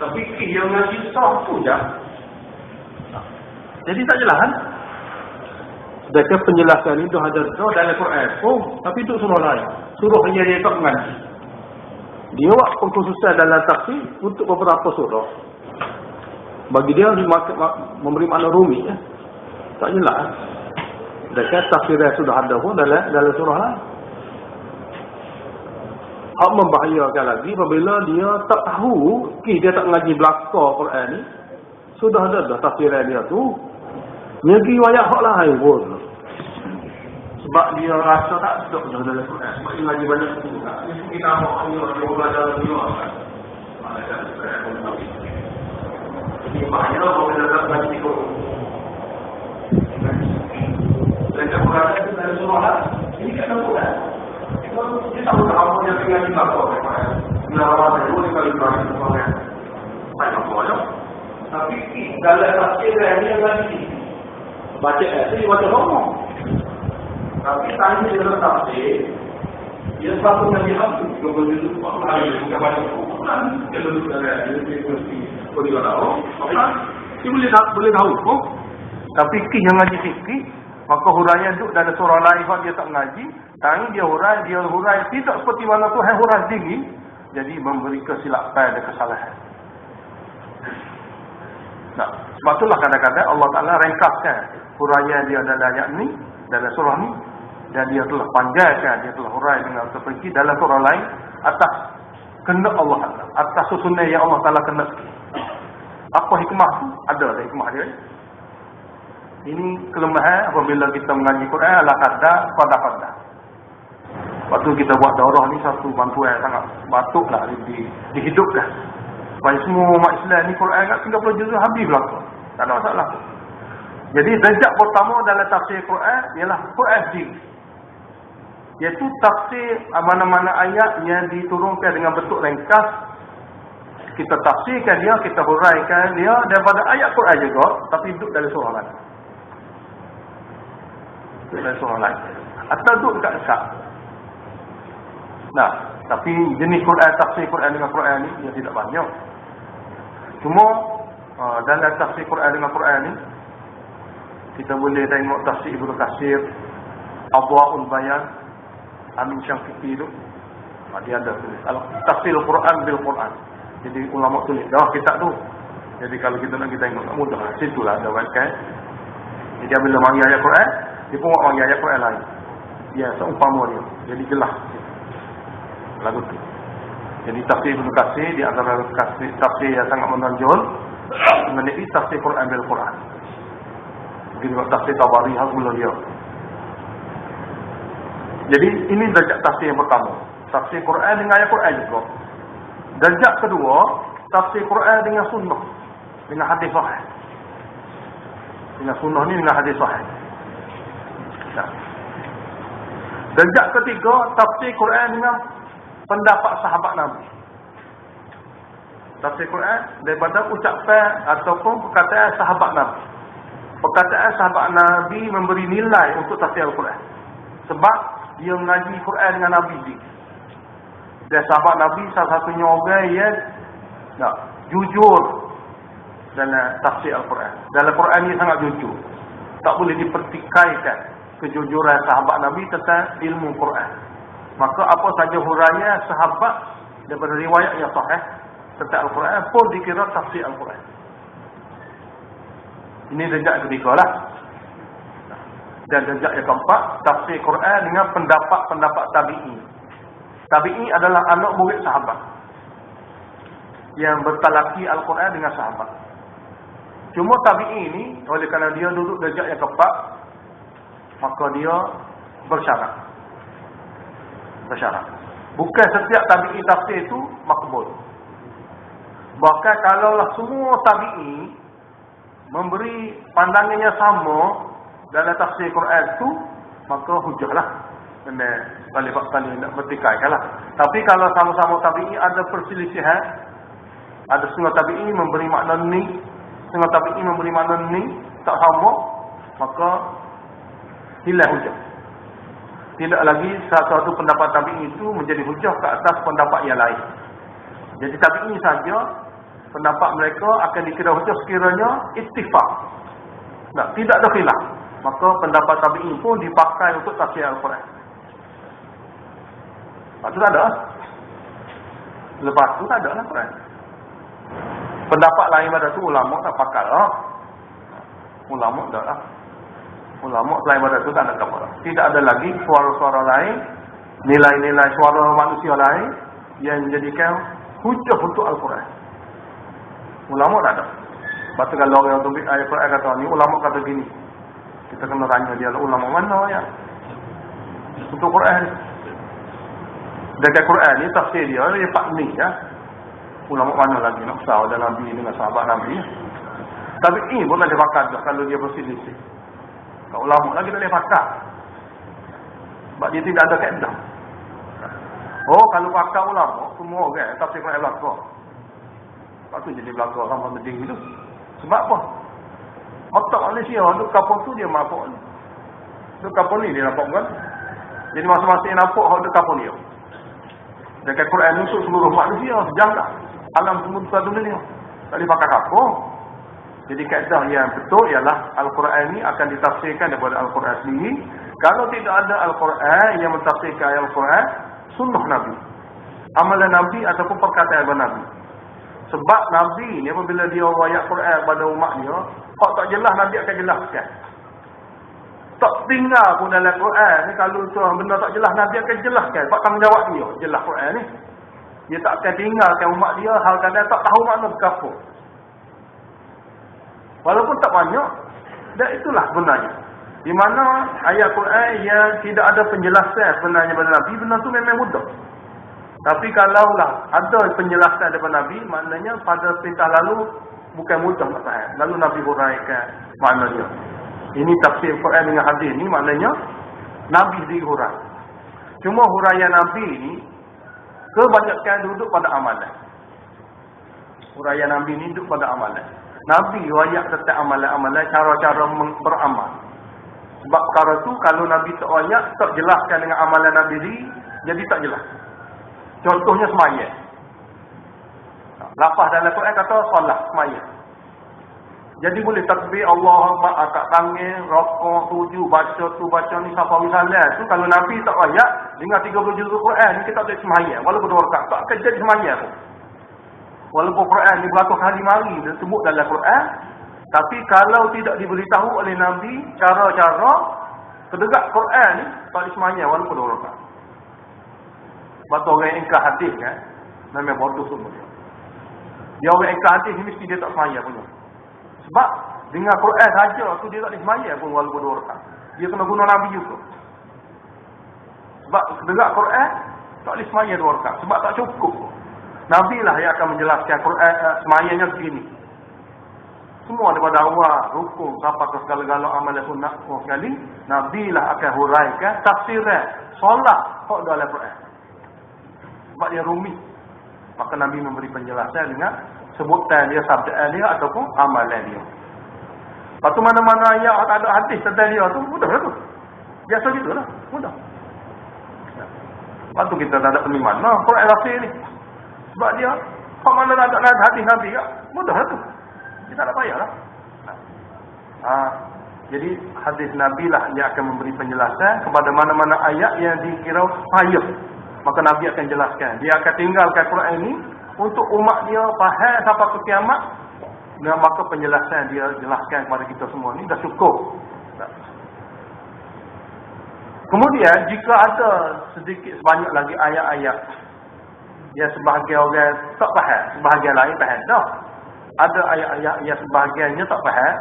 Tapi yang ngaji sah tu je. Jadi tak jelas kan? Sedangkan penjelasan itu ada dalam Quran. Oh, tapi itu surah lain. Surah yang dia tak mengaji. Dia buat pengkhususan dalam tafsir untuk beberapa surah. Bagi dia memberi makna rumit. Tak jelas. Sedangkan tafsir yang sudah ada pun dalam surah lain. Hak membahayakan lagi apabila dia tak tahu, dia tak mengaji belakang Quran ni. Sudah ada dah tafsir dia tu. Dia pergi wayak hak lain pun. Sebab dia rasa tak sedap dalam Quran. Sebab dia ngaji banyak tu. Kita mahu dia belajar di luar kan. Ada Quran pun. Jadi bahaya apabila tak ngaji Quran. Dan Quran itu dalam surah lah. Ini kan Quran. Dia tak tahu apa yang tinggal di belakang. Bila orang dulu dia kali berani Quran. Tak apa je. Tapi dalam tafsir ni yang lagi. Baca ayat ni baca ngomong. Tapi tanya dia dalam tafsir, dia satu ngaji habis. Dia berjudul Quran, dia baca Quran. Dia duduk dalam ayat dia mesti beriman Allah. Dia boleh tahu. Tapi yang ngaji fikir, maka huraian duduk dalam surah lain kalau dia tak mengaji, tanya dia hurai tidak seperti mana Tuhan hurai tinggi, jadi memberi kesilapan dan kesalahan. Nah, sebab itulah kadang-kadang Allah Ta'ala ringkaskan huraian dia dalam ayat ni, dalam surah ni, dan dia telah panjangkan, dia telah hurai dengan terperinci dalam surah lain atas kehendak Allah Ta'ala, atas susunan yang Allah Ta'ala kehendak. Apa hikmah tu? Ada hikmah dia. Ini kelemahan apabila kita mengaji Quran ala kadar pada. Waktu kita buat daurah ni satu bantuan sangat patutlah dihidupkan. Supaya semua umat Islam ni Quran kat 30 juzuk habis belaka. Tak ada masalah. Jadi darjat pertama dalam tafsir Quran ialah Quran sendiri. Iaitu tafsir mana-mana ayat yang diturunkan dengan bentuk ringkas. Kita tafsirkan dia, kita huraikan dia daripada ayat Quran juga, tapi duduk dalam surah lain. Dalam surah lain. Atau duduk dekat. Nah, tapi jenis Quran, tafsir Quran dengan Quran ni dia tidak banyak. Cuma dalam tafsir Quran dengan Quran ni kita boleh tengok tafsir Ibnu Katsir, Adwa'ul Bayan, Amin Syamsuddin tu. Dia ada tulis tafsir Al-Quran bil Quran. Jadi ulama tulis dah kitab tu. Jadi kalau kita nak kita tengok tak mudah. Situlah ada website. Jadi bila mari ayat Quran, dia pun mari ayat Quran lain. Ya, seumpama dia. Jadi jelas. Lagu tu. Jadi tafsir Ibnu Katsir di antara tafsir yang sangat menonjol mengenai tafsir Quran bil Quran. Begitu juga tafsir Tabari sebelum dia. Jadi ini darjat tafsir yang pertama. Tafsir Quran dengan ayat Quran juga. Darjat kedua, tafsir Quran dengan sunnah, dengan hadis sahih. Dengan sunnah ni dengan hadis sahih. Nah. Darjat ketiga, tafsir Quran dengan pendapat sahabat Nabi. Tafsir Quran daripada ucapan ataupun perkataan sahabat Nabi. Perkataan sahabat Nabi memberi nilai untuk tafsir Al-Quran. Sebab dia mengaji Quran dengan Nabi dia. Dan sahabat Nabi salah satunya orang yang jujur dalam tafsir Al-Quran. Dalam Quran ni sangat jujur. Tak boleh dipertikaikan kejujuran sahabat Nabi tentang ilmu Quran. Maka apa saja huraian sahabat daripada riwayat yang sahih tentang Al-Quran pun dikira tafsir Al-Quran. Ini darjat ketiga lah. Dan darjat yang keempat, tafsir Quran dengan pendapat-pendapat tabi'i. Tabi'i adalah anak murid sahabat yang bertalaki Al-Quran dengan sahabat. Cuma tabi'i ini, oleh kerana dia duduk darjat yang keempat, maka dia bersyarat. Bukan setiap tabi'i tafsir itu makbul. Bahkan kalaulah semua tabi'i memberi pandangannya sama dalam tafsir Quran itu, maka hujahlah. Paling nak bertikaikan lah. Tapi kalau sama-sama tabi'i ada perselisihan, ada setengah tabi'i memberi makna ni, setengah tabi'i memberi makna ni, tak sama, maka hilang hujah. Tidak lagi satu pendapat tabi'i itu menjadi hujah ke atas pendapat yang lain. Jadi tabi'i saja pendapat mereka akan dikira hujjah sekiranya ittifaq. Tidak ada khilaf. Maka pendapat tabi'in pun dipakai untuk tafsir Al-Quran. Lepas tu tak ada. Lepas tu tak ada lah Quran. Pendapat lain pada tu ulama tak pakai lah. Ulama tak lah. Ulama lain pada tu tak ada apa lah. Tidak ada lagi suara-suara lain, nilai-nilai suara manusia lain yang menjadikan hujjah untuk Al-Quran. Ulama tak ada. Lepas tu kalau orang tu ayat Quran kata ni, ulama kata gini, kita kena tanya dia, ulama mana ya untuk Quran. Dekat Quran ni tafsir dia Pak ni ya. Ulama mana lagi nak tahu ada Nabi dengan sahabat Nabi. Tapi ini boleh dipakai kalau dia berselisih. Kalau ulama lagi tak boleh pakai. Sebab dia tidak ada kaedah. Oh, kalau pakai ulama semua orang tafsir Quran belaka. Lepas tu jadi belaka orang penting itu. Sebab apa? Otak Malaysia duk kapal tu dia mampu. Duk kapal ni dia nampak kan? Jadi masing-masing nampak hak duk kapal dia. Dekat Quran untuk seluruh manusia sejahtera alam semesta dunia. Tak boleh pakai kapal. Jadi kaedah yang betul ialah Al-Quran ini akan ditafsirkan daripada Al-Quran sendiri. Kalau tidak ada Al-Quran yang mentafsirkan Al-Quran, sunnah Nabi, amalan Nabi ataupun perkataan Nabi. Sebab Nabi ni apabila dia wayak Quran pada umat dia, kalau tak jelas Nabi akan jelaskan. Tak tinggal pun dalam Quran ni, kalau tu benda tak jelas Nabi akan jelaskan. Sebab tanggungjawab dia jelas Quran ni. Dia tak akan tinggalkan umat dia hal kadang tak tahu makna berkafur. Walaupun tak banyak, dan itulah sebenarnya. Di mana ayat Quran yang tidak ada penjelasan sebenarnya pada Nabi, benda tu memang mudah. Tapi kalaulah ada penjelasan daripada Nabi, maknanya pada perintah lalu bukan mudah nak faham. Lalu Nabi huraikan maknanya. Ini tafsir Quran dengan hadis ni maknanya Nabi dihurai. Cuma huraian Nabi ni kebanyakan duduk pada amalan. Huraian Nabi ni duduk pada amalan. Nabi wayak tentang amalan-amalan, cara-cara beramal. Sebab perkara tu kalau Nabi tak wayak, tak jelaskan dengan amalan Nabi ni, jadi tak jelas. Contohnya sembahyang. Lafaz dalam Quran kata solat, sembahyang. Jadi boleh takbir Allah Akbar, angkat tangan, rakaat, sujud, baca tu, baca ni, sampai salat tu. Kalau Nabi tak wayak, dengan 30 juzuk Quran ni kita tak sembahyang. Walaupun 2 rakaat, tak akan jadi sembahyang pun. Walaupun Quran ni berlaku kali mari disebut dalam Quran, tapi kalau tidak diberitahu oleh Nabi cara-cara kedegak Quran ni, tak boleh sembahyang walaupun 2 rakaat. Sebab orang yang ingkar hadis kan, memang bodoh semua dia. Dia orang ingkar hadis ni mesti dia tak sembahyang punya. Sebab dengan Quran saja tu dia tak boleh sembahyang pun walaupun 2 rakaat. Dia kena guna Nabi juga. Sebab kedegak Quran tak boleh sembahyang 2 rakaat sebab tak cukup. Nabi lah yang akan menjelaskan Quran semayangnya begini. Semua daripada awal rukun sampai ke segala-gala amalan sunat sekali, Nabi lah akan huraikan tafsiran solat hak dalam Quran. Sebab dia rumit. Maka Nabi memberi penjelasan dengan sebutan dia, sabdaan dia ataupun amalan dia. Lepas tu mana-mana ayat tak ada hadis tentang dia tu, mudah lah tu. Biasa gitulah, mudah. Lepas tu kita tak ada peniman. Nah, Quran Rasul ni. Sebab dia, kalau mana nak ada hadis Nabi tak, mudah lah tu. Kita tak payah lah. Jadi hadis Nabi lah yang akan memberi penjelasan kepada mana-mana ayat yang dikira payah. Maka Nabi akan jelaskan. Dia akan tinggalkan Quran ini untuk umat dia faham sampai ke kiamat. Dan maka penjelasan dia jelaskan kepada kita semua ni dah cukup. Kemudian jika ada sedikit sebanyak lagi ayat-ayat yang sebahagian orang tak faham, sebahagian lain faham dah. Ada ayat-ayat yang sebahagiannya tak faham,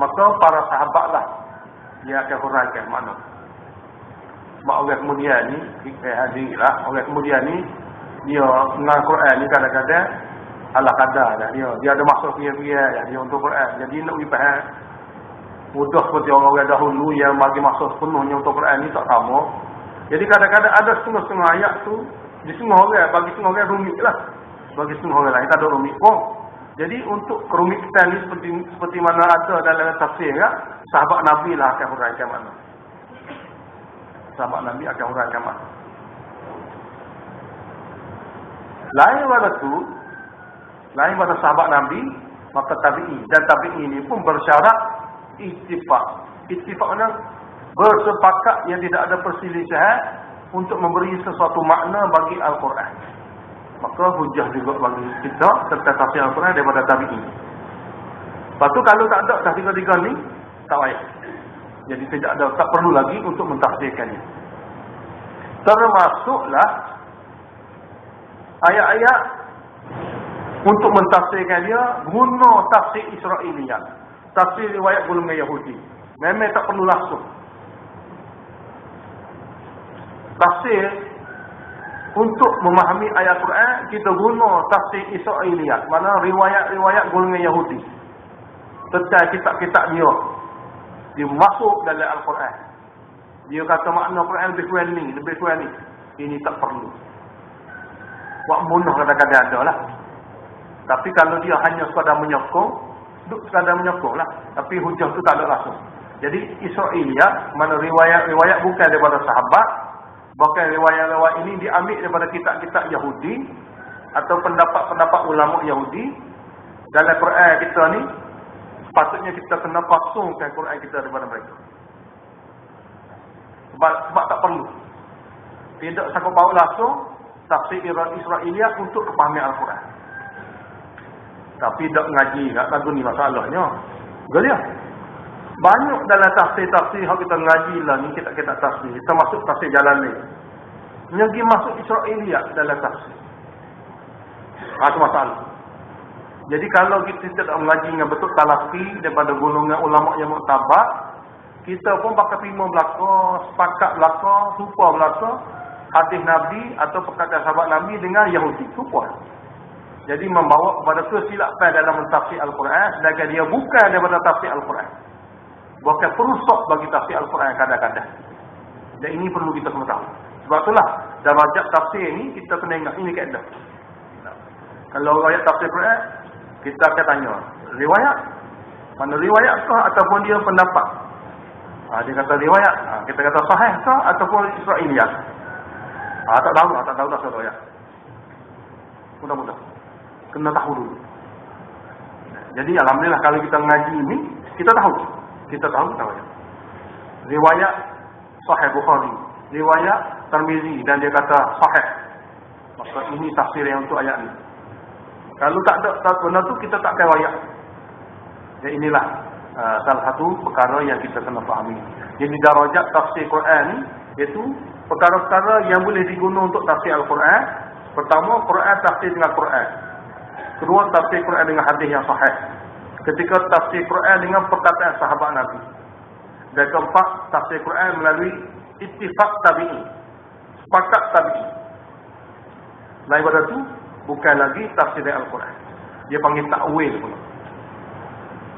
maka para sahabatlah yang akan huraikan makna. Sebab orang kemudian ni, hadirilah, orang kemudian ni dia dengan Quran ni kadang-kadang ala kadar dah dia ada masuk dia dia untuk Quran. Jadi nak faham mudah seperti orang-orang dahulu yang bagi masa sepenuhnya untuk Quran ni tak sama. Jadi kadang-kadang ada setengah-setengah ayat tu di setengah orang, bagi setengah orang rumit lah. Bagi setengah orang lain tak ada rumit pun. Jadi untuk kerumitan ni seperti mana ada dalam tafsir kan, sahabat Nabi lah akan huraikan makna. Sahabat Nabi akan huraikan makna. Lain pada tu, lain pada sahabat Nabi, maka tabi'i. Dan tabi'i ini pun bersyarat ittifaq. Ittifaq mana? Bersepakat yang tidak ada perselisihan untuk memberi sesuatu makna bagi Al-Quran. Maka hujah juga bagi kita serta tafsir Al-Quran daripada tabi'i. Lepas tu kalau tak ada dah tiga-tiga ni, tak payah. Jadi tak perlu lagi untuk mentafsirkannya. Termasuklah ayat-ayat untuk mentafsirkan dia guna tafsir Israiliyat, tafsir riwayat golongan Yahudi. Memang tak perlu langsung. Tafsir untuk memahami ayat Quran kita guna tafsir Israiliyat, mana riwayat-riwayat golongan Yahudi tentang kitab-kitab dia masuk dalam Al-Quran. Dia kata makna Quran lebih kurang ni, lebih kurang ni. Ini tak perlu. Wak munah kadang-kadang ada lah. Tapi kalau dia hanya sekadar menyokong, sekadar menyokong lah. Tapi hujah tu tak ada langsung. Jadi Israiliyat, mana riwayat-riwayat bukan daripada sahabat, bahkan riwayat-riwayat ini diambil daripada kitab-kitab Yahudi atau pendapat-pendapat ulama Yahudi. Dalam Quran kita ni, sepatutnya kita kena kosongkan Quran kita daripada mereka. Sebab tak perlu. Tidak sanggup bawa langsung tafsir Israiliyat untuk kepahamian Al-Quran. Tapi tak ngaji, tak lagu ni masalahnya. Gelia. Banyak dalam tafsir-tafsir yang kita ngaji lah ni, kita tafsir. Termasuk tafsir Jalalain. Yang masuk Israiliyat dalam tafsir. Itu masalah. Jadi kalau kita tidak mengaji dengan betul talafi daripada golongan ulama yang muktabar, kita pun pakai terima belaka, sepakat belaka, supa belaka hadis Nabi atau perkataan sahabat Nabi dengan Yahudi. Supa. Jadi membawa kepada kesilapan dalam mentafsir Al-Quran, sedangkan dia bukan daripada tafsir Al-Quran. Bukan perusak bagi tafsir Al-Quran kadang-kadang. Dan ini perlu kita kena tahu. Sebab itulah darajat tafsir ni kita kena ingat ini kaedah. Kalau ayat tafsir Quran, kita akan tanya, riwayat? Mana riwayat kah ataupun dia pendapat? Dia kata riwayat, kita kata sahih kah ataupun Israiliyat? Tak tahu dah riwayat. Mudah-mudah. Kena tahu dulu. Jadi alhamdulillah kalau kita mengaji ini, kita tahu. Kita tahu riwayat. Riwayat Sahih Bukhari, riwayat Tirmizi dan dia kata sahih. Maka ini tafsir yang untuk ayat ini. Kalau tak ada benda tu kita tak akan riwayat. Dan inilah salah satu perkara yang kita kena fahami. Jadi darajat tafsir Quran ni iaitu perkara-perkara yang boleh digunakan untuk tafsir Al-Quran. Pertama, Quran tafsir dengan Quran. Kedua, tafsir Quran dengan hadis yang sahih. Ketiga, tafsir Quran dengan perkataan sahabat Nabi. Dan keempat, tafsir Quran melalui ittifaq tabi'i. Sepakat tabi'i. Lain pada tu, bukan lagi tafsir Al-Quran. Dia panggil ta'wil pula.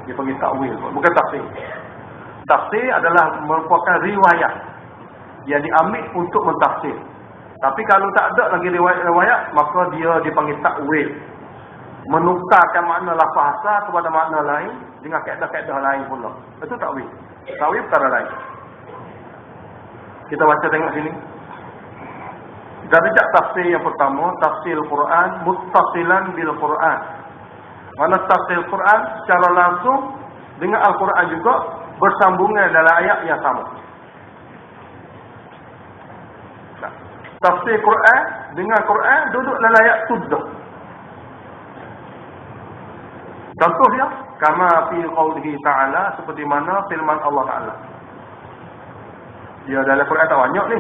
Dia panggil ta'wil pula. Bukan tafsir. Tafsir adalah merupakan riwayat yang diambil untuk mentafsir. Tapi kalau tak ada lagi riwayat-riwayat, maka dia dipanggil ta'wil. Menukarkan makna lafaz asal kepada makna lain dengan kaedah-kaedah lain pula. Itu ta'wil. Ta'wil perkara lain. Kita baca tengok sini. Darjat tafsir yang pertama, tafsir Al-Quran muttasilan bil Quran. Mana tafsir Al-Quran secara langsung dengan Al-Quran juga bersambungan dalam ayat yang sama. Tafsir Quran dengan Quran duduk dalam ayat sudah. Contohnya, kama fi qaulihi ta'ala, seperti mana firman Allah Ta'ala. Dia dalam Quran tak banyak ni.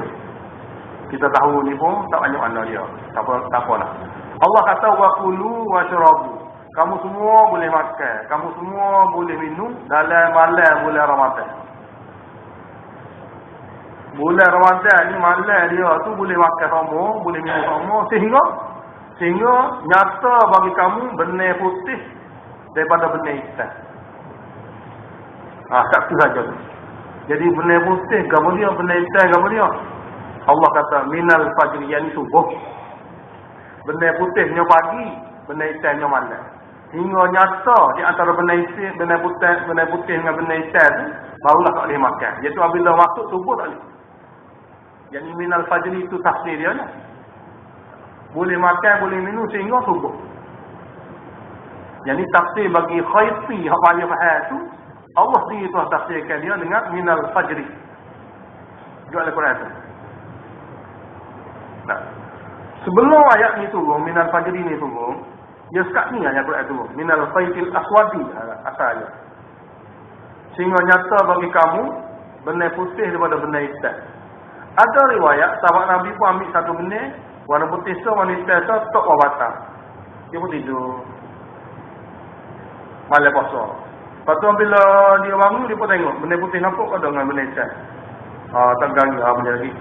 Kita tahu ni pun tak banyak mana dia. Tak apalah. Allah kata wa kulu washrabu. Kamu semua boleh makan, kamu semua boleh minum dalam malam bulan Ramadan. Bulan Ramadan ni malam dia tu boleh makan sama, boleh minum sama sehingga nyata bagi kamu benar putih daripada benar hitam. Satu saja tu. Jadi benar putih gambar dia, benar hitam gambar dia. Allah kata minal fajri, yang subuh. Benar putihnya pagi, benar hitamnya malam. Hingga nyata di antara benar putih dengan benar hitam tu, barulah tak boleh makan. Iaitu apabila masuk subuh tak boleh. Yang minal fajri itu tafsir dia lah. Boleh makan, boleh minum sehingga subuh. Yang ni tafsir bagi khaiti hak payah faham tu, Allah sendiri telah tafsirkan dia dengan minal fajri. Juga Al-Quran tu. Nah, sebelum ayat ni turun, minal fajri ni turun, dia sekat ni ayat Al-Quran turun. Minal khaitil aswadi asalnya. Sehingga nyata bagi kamu benar putih daripada benar hitam. Ada riwayat sahabat Nabi pun ambil satu benar, warna putih so, warna hitam so, tok batang. Dia pun tidur. Malam puasa. Lepas tu bila dia bangun, dia pun tengok benar putih nampak ada dengan benar hitam. Tak gangi benda lagi.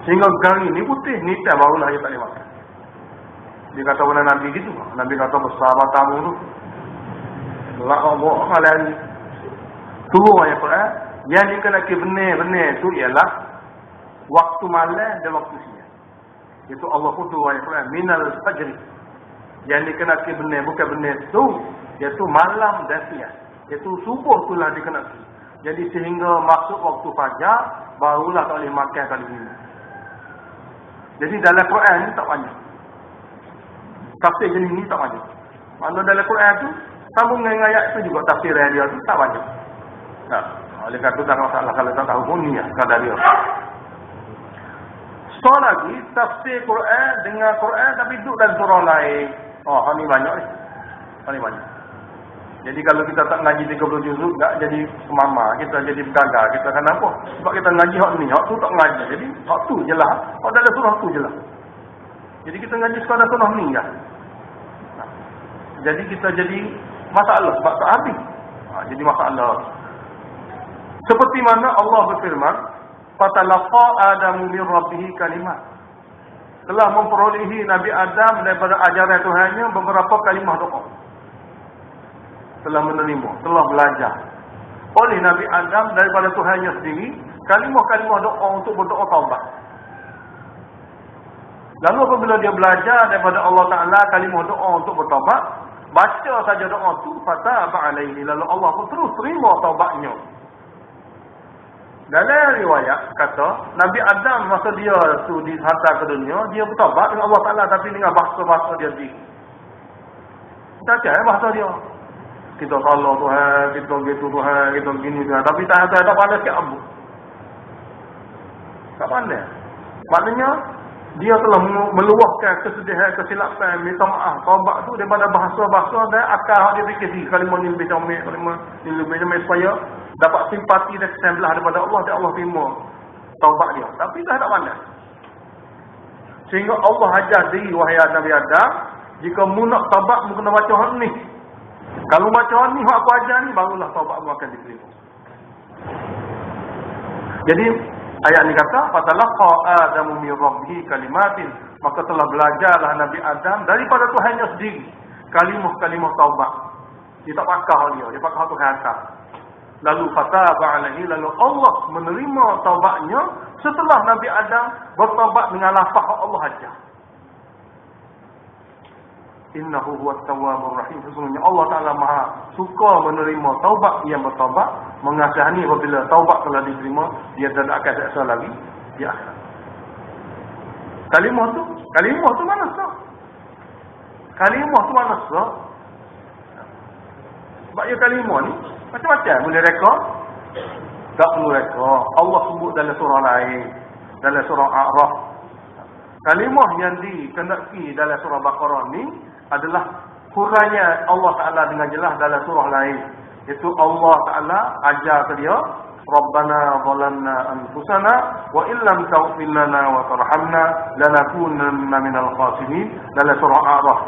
Sehingga gangi ni putih, ni hitam, barulah dia tak boleh makan. Dia kata pada Nabi gitu. Nabi kata besar matamu tu. Gelak Allah malam ni. Turun ayat Quran. Yang dikenaki benar-benar tu ialah waktu malam dan waktu siang. Itu Allah pun turun ayat Quran. Minal fajri. Yang dikenaki benar, bukan benar tu. Iaitu malam dan siang. Iaitu subuh itulah dikenaki. Jadi sehingga masuk waktu fajar, barulah tak boleh makan kali ini. Jadi dalam Quran ni tak banyak. Tafsir jenis ni tak banyak. Mana dalam Quran tu, sambung dengan ayat tu juga tafsir dia tu tak banyak. Nah, oleh kerana itu tak masalah kalau tak tahu pun ni ya, kadar dia. So lagi, tafsir Quran dengan Quran tapi duduk dalam surah lain. Oh, ni banyak ni. Ni banyak. Jadi kalau kita tak ngaji 30 juzuk, tak jadi semama, kita jadi bergagal. Kita akan apa? Sebab kita ngaji hak ni, hak tu tak ngaji. Jadi hak tu je lah. Hak dalam surah tu je lah. Jadi kita ngaji sekadar surah ni je. Jadi kita jadi masalah sebab tak habis. Jadi masalah. Seperti mana Allah berfirman, "Fatalaqa Adamu min rabbih kalimat." Telah memperolehi Nabi Adam daripada ajaran Tuhannya beberapa kalimah doa. Telah menerima, telah belajar oleh Nabi Adam daripada Tuhannya sendiri kalimah-kalimah doa untuk berdoa taubat. Lalu apabila dia belajar daripada Allah Ta'ala kalimah doa untuk bertaubat, baca saja doa tu, fataba alaihi, lalu Allah pun terus terima taubatnya. Dalam riwayat kata Nabi Adam masa dia tu dihantar ke dunia, dia bertaubat dengan Allah Ta'ala tapi dengan bahasa-bahasa dia sendiri. Tak kira bahasa dia. Kita salah Tuhan, kita gitu Tuhan, kita gini Tuhan. Tapi tak pandai sikit abu. Tak pandai. Maknanya, dia telah meluahkan kesedihan, kesilapan, minta maaf, taubat tu daripada bahasa-bahasa dan akal dia fikir kalimah ni lebih comel, kalimah ni lebih comel supaya dapat simpati dan kesembelah daripada Allah dan Allah terima taubat dia. Tapi dah tak pandai. Sehingga Allah ajar diri wahai Nabi Adam, jika mu nak taubat, mu kena baca hak ni. Kalau baca ni, hak aku ajar ni, barulah taubatmu akan diterima. Jadi, ayat ni kata, "Fatalaqa Adamu min rabbih kalimatin." Maka telah belajarlah Nabi Adam daripada Tuhannya sendiri kalimah-kalimah taubat. Dia tak pakar dia pakar Tuhan atas. Lalu fataba alaihi, lalu Allah menerima taubatnya setelah Nabi Adam bertaubat dengan lafaz Allah ajar. Innahu huwat tawwabur rahim. Sesungguhnya Allah Ta'ala maha suka menerima taubat yang bertaubat, mengasihani apabila taubat telah diterima, dia tidak akan seksa lagi di akhirat. Kalimah tu mana sah? Kalimah tu mana sah? Sebab dia kalimah ni macam-macam. Boleh reka, tak perlu reka. Allah sebut dalam surah lain, dalam surah A'raf. Kalimah yang dikendaki dalam surah Baqarah ni adalah huraian Allah Ta'ala dengan jelas dalam surah lain. Itu Allah Ta'ala ajar ke dia, Rabbana zalamna anfusana wa illam taghfir lana wa tarhamna lanakunanna minal khasirin, dalam surah A'raf.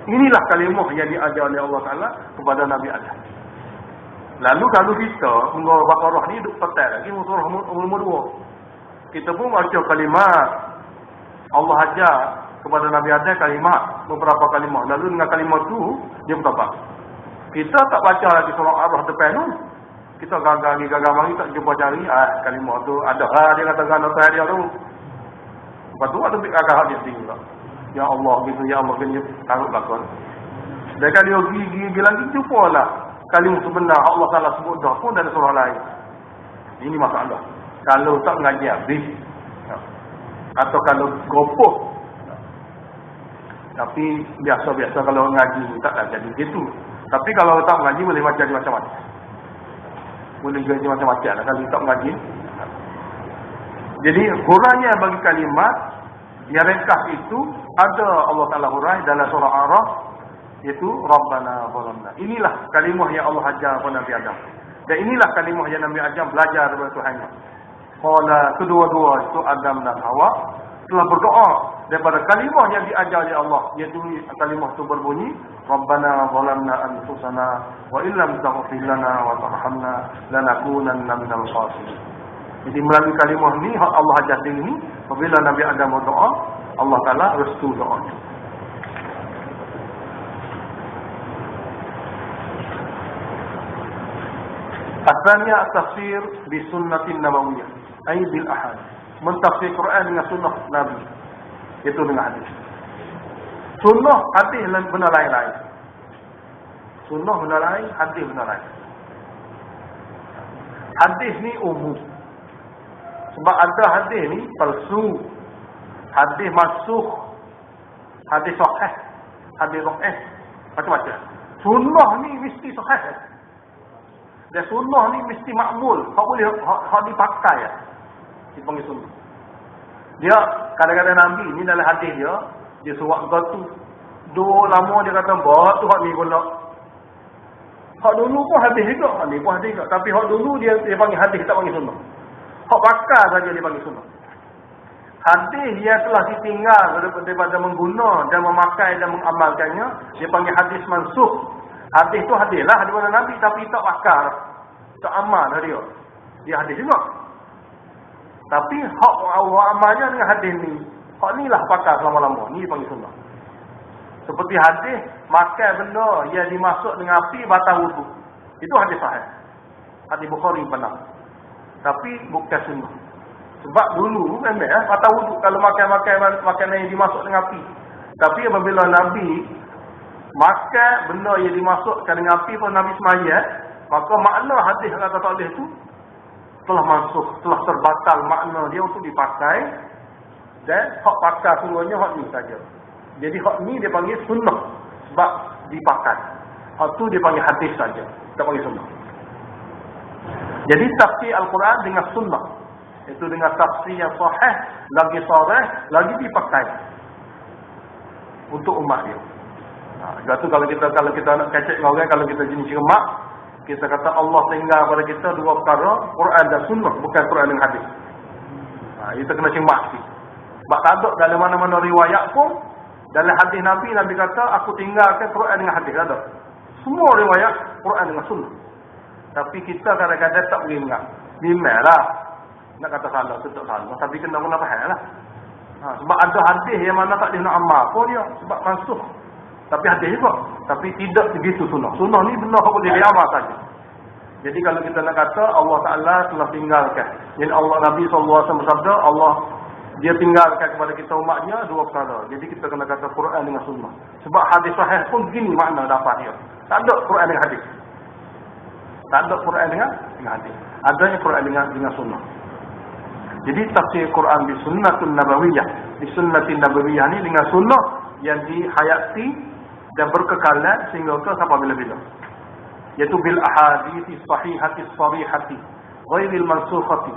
Inilah kalimah yang diajar oleh Allah Ta'ala kepada Nabi Adam. Lalu kalau kita mengajar Baqarah ni duk petai lagi surah nombor 2. Kita pun baca kalimat Allah ajar kepada Nabi Adam kalimat, beberapa kalimat. Lalu dengan kalimat tu dia bertaubat. Kita tak baca lagi surah Al-Araf depan tu. Kita gagal mari tak jumpa cari kalimat tu ada dia katakan nota dia tu. Lepas tu ada gagal dia sendiri pula. Ya Allah gitu, ya Allah gitu, taruh belakang. Dan kalau dia gigi lagi jumpalah kalimat sebenar Allah Taala sebut dah pun dalam surah lain. Ini masalah. Kalau tak mengaji habis atau kalau gopoh. Tapi biasa-biasa kalau ngaji taklah jadi gitu. Tapi kalau tak mengaji boleh jadi macam-macam. Boleh jadi macam-macam lah kalau tak mengaji. Jadi huraian bagi kalimat yang ringkas itu ada Allah Ta'ala hurai dalam surah Araf, iaitu Rabbana zalamna. Inilah kalimah yang Allah ajar kepada Nabi Adam. Dan inilah kalimah yang Nabi Adam belajar daripada Tuhannya. Qala kedua-dua itu Adam dan Hawa telah berdoa daripada kalimah yang diajar oleh Allah, iaitu kalimah itu berbunyi Rabbana zalamna anfusana wa illam taghfir lana wa tarhamna lanakunanna minal khasirin. Jadi melalui kalimah ni Allah ajar diri ni, apabila Nabi Adam berdoa, Allah Ta'ala restu doanya. Asalnya tafsir bi sunnatin nabawiyah, ay bil ahadith. Mentafsir Quran dengan sunnah Nabi, itu dengan hadis. Sunnah hadis benar lain-lain. Sunnah benar lain, hadis benar lain. Hadis ni umum. Sebab ada hadis ni palsu, hadis masukh, hadis sahih, hadis dhaif, macam-macam. Sunnah ni mesti sahih. Dan sunnah ni mesti makmul, hak boleh hak dipakai ya. Dipanggil sunnah. Dia kadang-kadang Nabi ni dalam hadis dia suruh batu. Dua lama dia kata batu hak ni guna. Hak dulu pun hadis juga, hak ni pun hadis juga. Tapi hak dulu dia panggil hadis, tak panggil sunnah. Hak bakar saja dia panggil sunnah. Hadis yang telah ditinggal daripada mengguna dan memakai dan mengamalkannya, dia panggil hadis mansukh. Hadis tu hadis lah daripada Nabi, tapi tak bakar, tak amal dia. Dia hadis juga. Tapi hak amalnya dengan hadis ni, hak ni lah bakar selama-lama. Ni dipanggil sunnah. Seperti hadis, makan benda yang dimasuk dengan api batal wudu. Itu hadis sahih. Hadis Bukhari benar. Tapi bukan sunnah. Sebab dulu memang batal wudu kalau makan makanan yang dimasuk dengan api. Tapi apabila Nabi makan benda yang dimasukkan dengan api pun Nabi semaya, maka makna hadis kata tak itu telah masuk, telah terbatal makna dia untuk dipakai, dan hak pakar seluruhnya hak ni saja. Jadi hak ni dia panggil sunnah sebab dipakai. Hak tu dia panggil hadis saja, tak panggil sunnah. Jadi tafsir Al-Quran dengan sunnah, itu dengan tafsir yang sahih, lagi sharih, lagi dipakai untuk umat dia. Sebab tu kalau kita nak kacak dengan orang, kalau kita jenis remak, kita kata Allah tinggal pada kita dua perkara, Quran dan sunnah, bukan Quran dan hadis. Kita kena cermat sikit. Sebab tak ada dalam mana-mana riwayat pun, dalam hadis Nabi kata aku tinggalkan Quran dengan hadis, ada. Semua riwayat Quran dengan sunnah. Tapi kita kadang-kadang tak boleh ingat. Memanglah nak kata salah, tetap salah, tapi kena faham lah. Sebab ada hadis yang mana tak boleh nak amal pun dia, sebab masuk. Tapi hadis juga. Tapi tidak begitu sunnah. Sunnah ni benar boleh diamal saja. Jadi kalau kita nak kata Allah Ta'ala telah tinggalkan. Yang Allah Nabi SAW bersabda, Allah dia tinggalkan kepada kita umatnya dua perkara. Jadi kita kena kata Quran dengan sunnah. Sebab hadis sahih pun begini makna dapat dia. Tak ada Quran dengan hadis. Tak ada Quran dengan hadis. Adanya Quran dengan sunnah. Jadi tafsir Quran di sunnatun nabawiyah. Di sunnatin nabawiyah ni dengan sunnah yang dihayati dan berkekalan sehingga ke sampai bila-bila. Yaitu bil ahadithi sahihati sarihati ghairil mansukhati.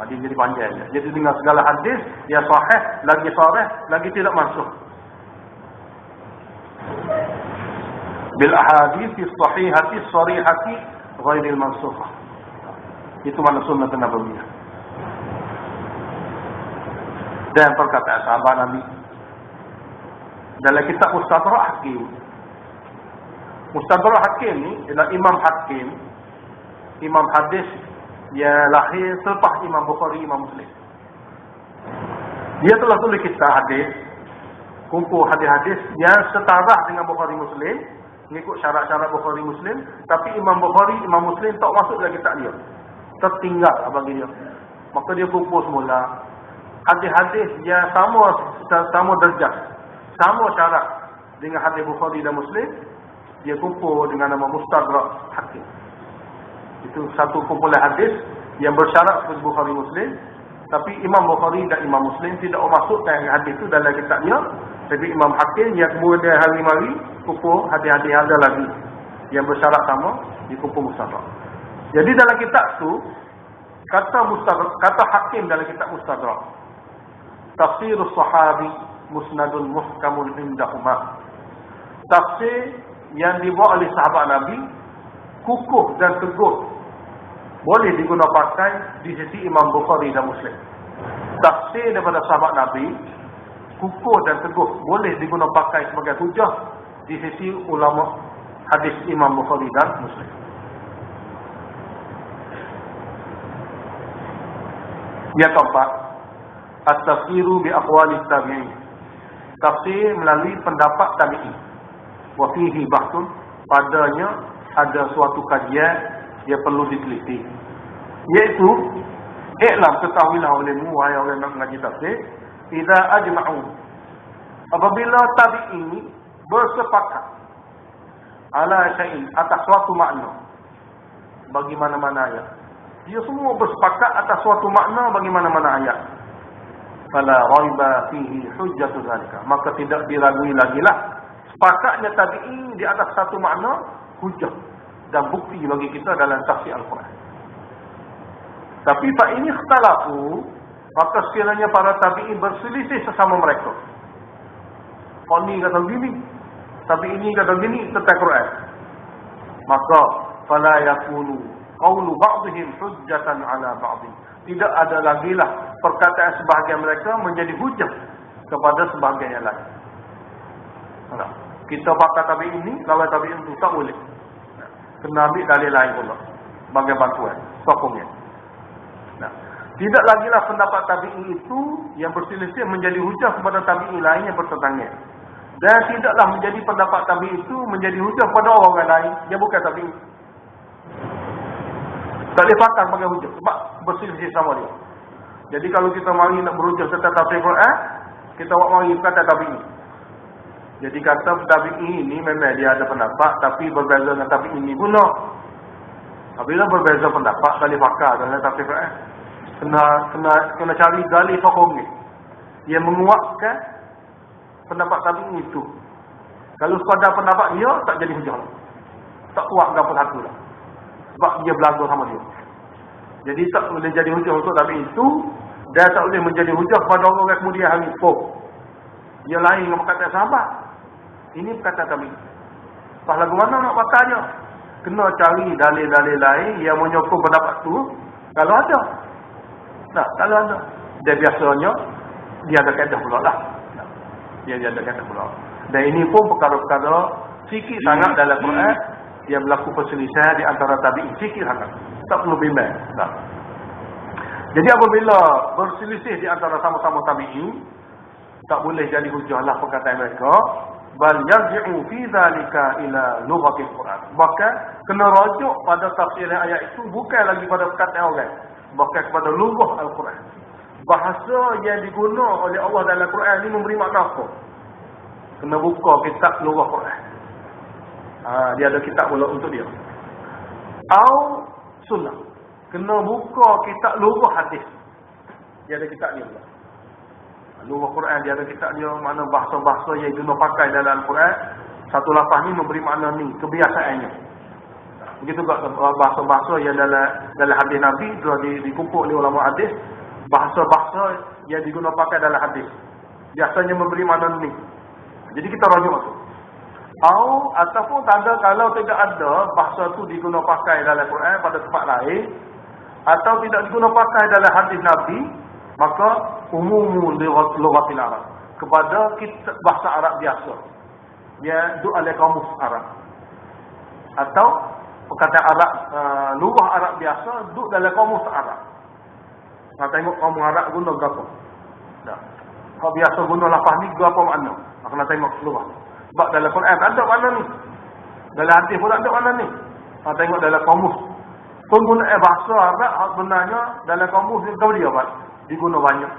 Dia jadi panjang. Jadi dengan segala hadis yang sahih, lagi sahih, lagi tidak mansukh. Bil ahadithi sahihati sarihati ghairil mansukhah. Itu makna sunnah nabawiyah. Dan perkataan sahabat Nabi dalam kitab Mustadrak Hakim. Mustadrak Hakim ni ialah Imam hadis yang lahir selepas Imam Bukhari, Imam Muslim. Dia telah tulis kitab hadis, kumpul hadis-hadis yang setara dengan Bukhari Muslim, mengikut syarat-syarat Bukhari Muslim, tapi Imam Bukhari, Imam Muslim tak masuk dalam kitab dia. Tertinggal bagi dia. Maka dia kumpul semula hadis-hadis yang sama derajat, sama syarat dengan hadis Bukhari dan Muslim, dia kumpul dengan nama Mustadrak Hakim. Itu satu kumpulan hadis yang bersyarat seperti Bukhari Muslim, tapi Imam Bukhari dan Imam Muslim tidak memasukkan hadis itu dalam kitabnya. Tapi Imam Hakim yang kemudian hari-hari kumpul hadis-hadis ada lagi yang bersyarat sama dikumpul mustadrak. Jadi dalam kitab tu kata mustadrak, kata hakim dalam kitab mustadrak, tafsirus sahabi musnadun muhkamun indahuma. Tafsir yang dibuat oleh sahabat Nabi kukuh dan teguh, boleh digunakan pakai di sisi Imam Bukhari dan Muslim. Tafsir daripada sahabat Nabi kukuh dan teguh, boleh digunakan pakai sebagai hujah di sisi ulama hadis Imam Bukhari dan Muslim. Yang keempat, at-tafsiru bi aqwali tabi'in. Tafsir melalui pendapat tabi'in. Wa fihi bahthun, padanya ada suatu kajian yang perlu diteliti. Iaitu, i'lam, ketahuilah olehmu wahai orang yang mengaji tafsir, idza ajma'u, apabila tabi'in bersepakat ala syai'in, atas suatu makna bagi mana-mana ayat. Dia semua bersepakat atas suatu makna bagi mana-mana ayat. Fala raiba fihi hujjatu zalika, maka tidak diragui lagi lah sepakatnya tabi'in di atas satu makna hujjah dan bukti bagi kita dalam tafsir Al-Quran. Tapi fa ini ikhtalafu, maka sekiranya para tabi'in berselisih sesama mereka. Kau ni kata begini, tapi ini kata begini tentang Quran. Maka fala yakunu qawlu ba'dihim hujjatan ala ba'dih. Tidak ada lagi lah perkataan sebahagian mereka menjadi hujjah kepada sebahagian yang lain. Kita pakai tabi'in ini, kalau tabi'in itu tak boleh. Kena ambil dalil lain pula sebagai bantuan, sokongnya. Tidak lagi lah pendapat tabi'in itu yang berselisih menjadi hujah kepada tabi'in lain yang bertentangan. Dan tidaklah menjadi pendapat tabi'in itu menjadi hujah kepada orang lain yang bukan tabi'in. Tak boleh pakai sebagai hujah sebab berselisih sama dia. Jadi kalau kita mari nak berhujah tentang tafsir Quran, kita buat mari kata tabi'in. Jadi kata tabi'in ini memang dia ada pendapat, tapi berbeza dengan tabi'in ini pula. Apabila berbeza pendapat, tak boleh pakai dalam tafsir Quran. Kena cari dalil sokong ni yang menguatkan pendapat tabi'in itu. Kalau sekadar pendapat dia, tak jadi hujah lah. Tak kuat ke apa satu lah. Sebab dia belaga sama dia. Jadi tak boleh jadi hujah untuk tabi'in itu, dan tak boleh menjadi hujah kepada orang kemudian hari itu. Dia lain dengan perkataan sahabat. Ini perkataan tabi'in. Pas lagu mana nak pakainya? Kena cari dalil-dalil lain yang menyokong pendapat tu. Kalau ada. Nah, kalau ada. Dan biasanya, dia ada kaedah pula lah. Dia ada kaedah pula. Dan ini pun perkara-perkara sikit sangat dalam Quran yang berlaku perselisihan di antara tabi'in. Sikit sangat. Tak perlu bimbang. Nah. Jadi apabila berselisih di antara sama-sama tabi'in, tak boleh jadi hujah lah perkataan mereka. Bal yarji'u fi zalika ila lughatil Quran. Bahkan kena rujuk pada tafsir ayat itu bukan lagi pada perkataan orang, bahkan kepada lughah Al-Quran. Bahasa yang digunakan oleh Allah dalam Quran ini memberi makna apa? Kena buka kitab lughah Quran. Dia ada kitab pula untuk dia. Atau sunnah. Kena buka kitab lughah hadis. Dia ada kitab dia pula. Lughah Quran dia ada kitab dia, mana bahasa-bahasa yang guna pakai dalam Al-Quran. Satu lafaz ni memberi makna ni, kebiasaannya. Begitu juga bahasa-bahasa yang dalam hadis Nabi telah dikumpul oleh ulama hadis. Bahasa-bahasa yang diguna pakai dalam hadis biasanya memberi makna ni. Jadi kita rujuk masuk. Ataupun tanda kalau tidak ada bahasa tu diguna pakai dalam Quran pada tempat lain, atau tidak diguna pakai dalam hadis Nabi, maka umumu lughatil Arab, kepada kita bahasa Arab biasa yang duduk oleh kamus Arab, atau perkataan Arab, lughah Arab biasa duduk dalam kamus Arab. Tengok kamus Arab guna berapa. Kalau biasa guna lafaz ni berapa makna, kena tengok lughah. Sebab dalam Quran ada makna ni, dalam hadis pun ada makna ni. Tengok dalam kamus penggunaan bahasa Arab sebenarnya dalam kamus ni tahu dia diguna banyak.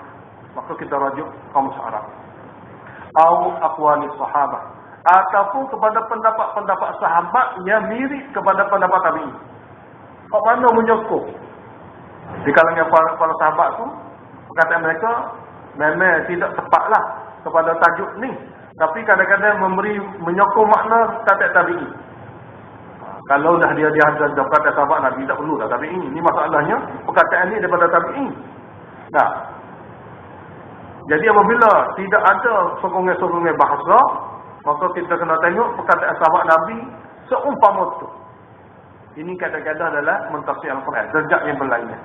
Maka kita rujuk kamus Arab. Au aqwali sahabat, ataupun kepada pendapat-pendapat sahabat yang mirip kepada pendapat tabi'in. Kok mana menyokong di kalangan para sahabat tu, perkataan mereka memang tidak tepatlah kepada tajuk ni, tapi kadang-kadang menyokong makna kata tabi'in. Kalau dah dia ada perkataan sahabat Nabi, tak perlu dah tabi'in. Ini masalahnya, perkataan ini daripada tabi'in. Nah, jadi apabila tidak ada sokongan-sokongan bahasa, maka kita kena tengok perkataan sahabat Nabi seumpama itu. Ini kadang-kadang adalah mentafsir Al-Quran, derajat yang berlainan.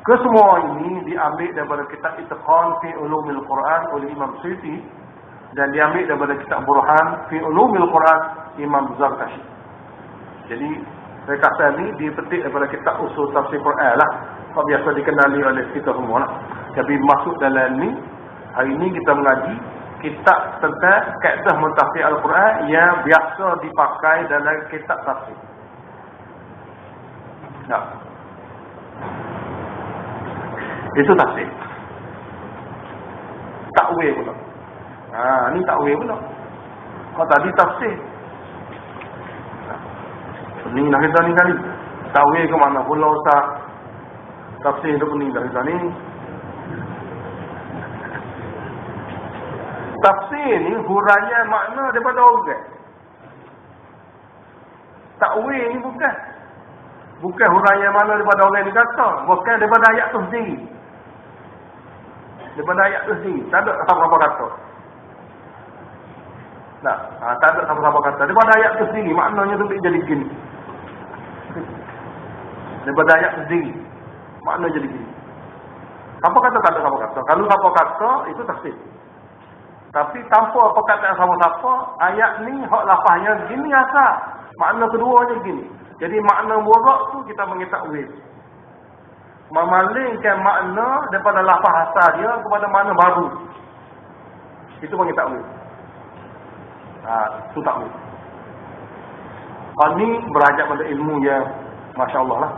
Kesemua ini diambil daripada kitab Itqan fi Ulumil Quran oleh Imam Suyuti, dan diambil daripada kitab Burhan fi Ulumil Quran Imam Zarkashi. Jadi ringkasan ini dipetik daripada kitab Usul Tafsir Quran lah, yang biasa dikenali oleh kita semua lah. Jadi masuk dalam ni, hari ini kita mengaji kitab tentang kaedah mentafsir Al-Quran yang biasa dipakai dalam kitab tafsir. Nah, itu tafsir. Takwil pula. Ni takwil pula. Kalau tadi tafsir. Ni nak kita ni kali. Takwil ke mana pula Ustaz? Tafsir tu pening dah kita ni. Tafsir ni huraian makna daripada orang. Takwil ni bukan huraian mana daripada orang ni kata, bukan daripada ayat tu sendiri. Daripada ayat tu sendiri, tak ada apa-apa kata. Nah, tak ada apa-apa kata. Daripada ayat tu sendiri, maknanya tu jadi gini. Daripada ayat tu sendiri, makna jadi gini. Apa kata tak ada apa kata? Kalau apa kata, itu tafsir. Tapi tanpa perkataan sama-sama, ayat ni hak lafaznya gini asal. Makna keduanya gini. Jadi makna murak tu kita panggil takwil. Memalingkan makna daripada lafaz asal dia kepada makna baru. Itu panggil takwil. Itu takwil. Ini berajak pada ilmu yang Masya Allah lah.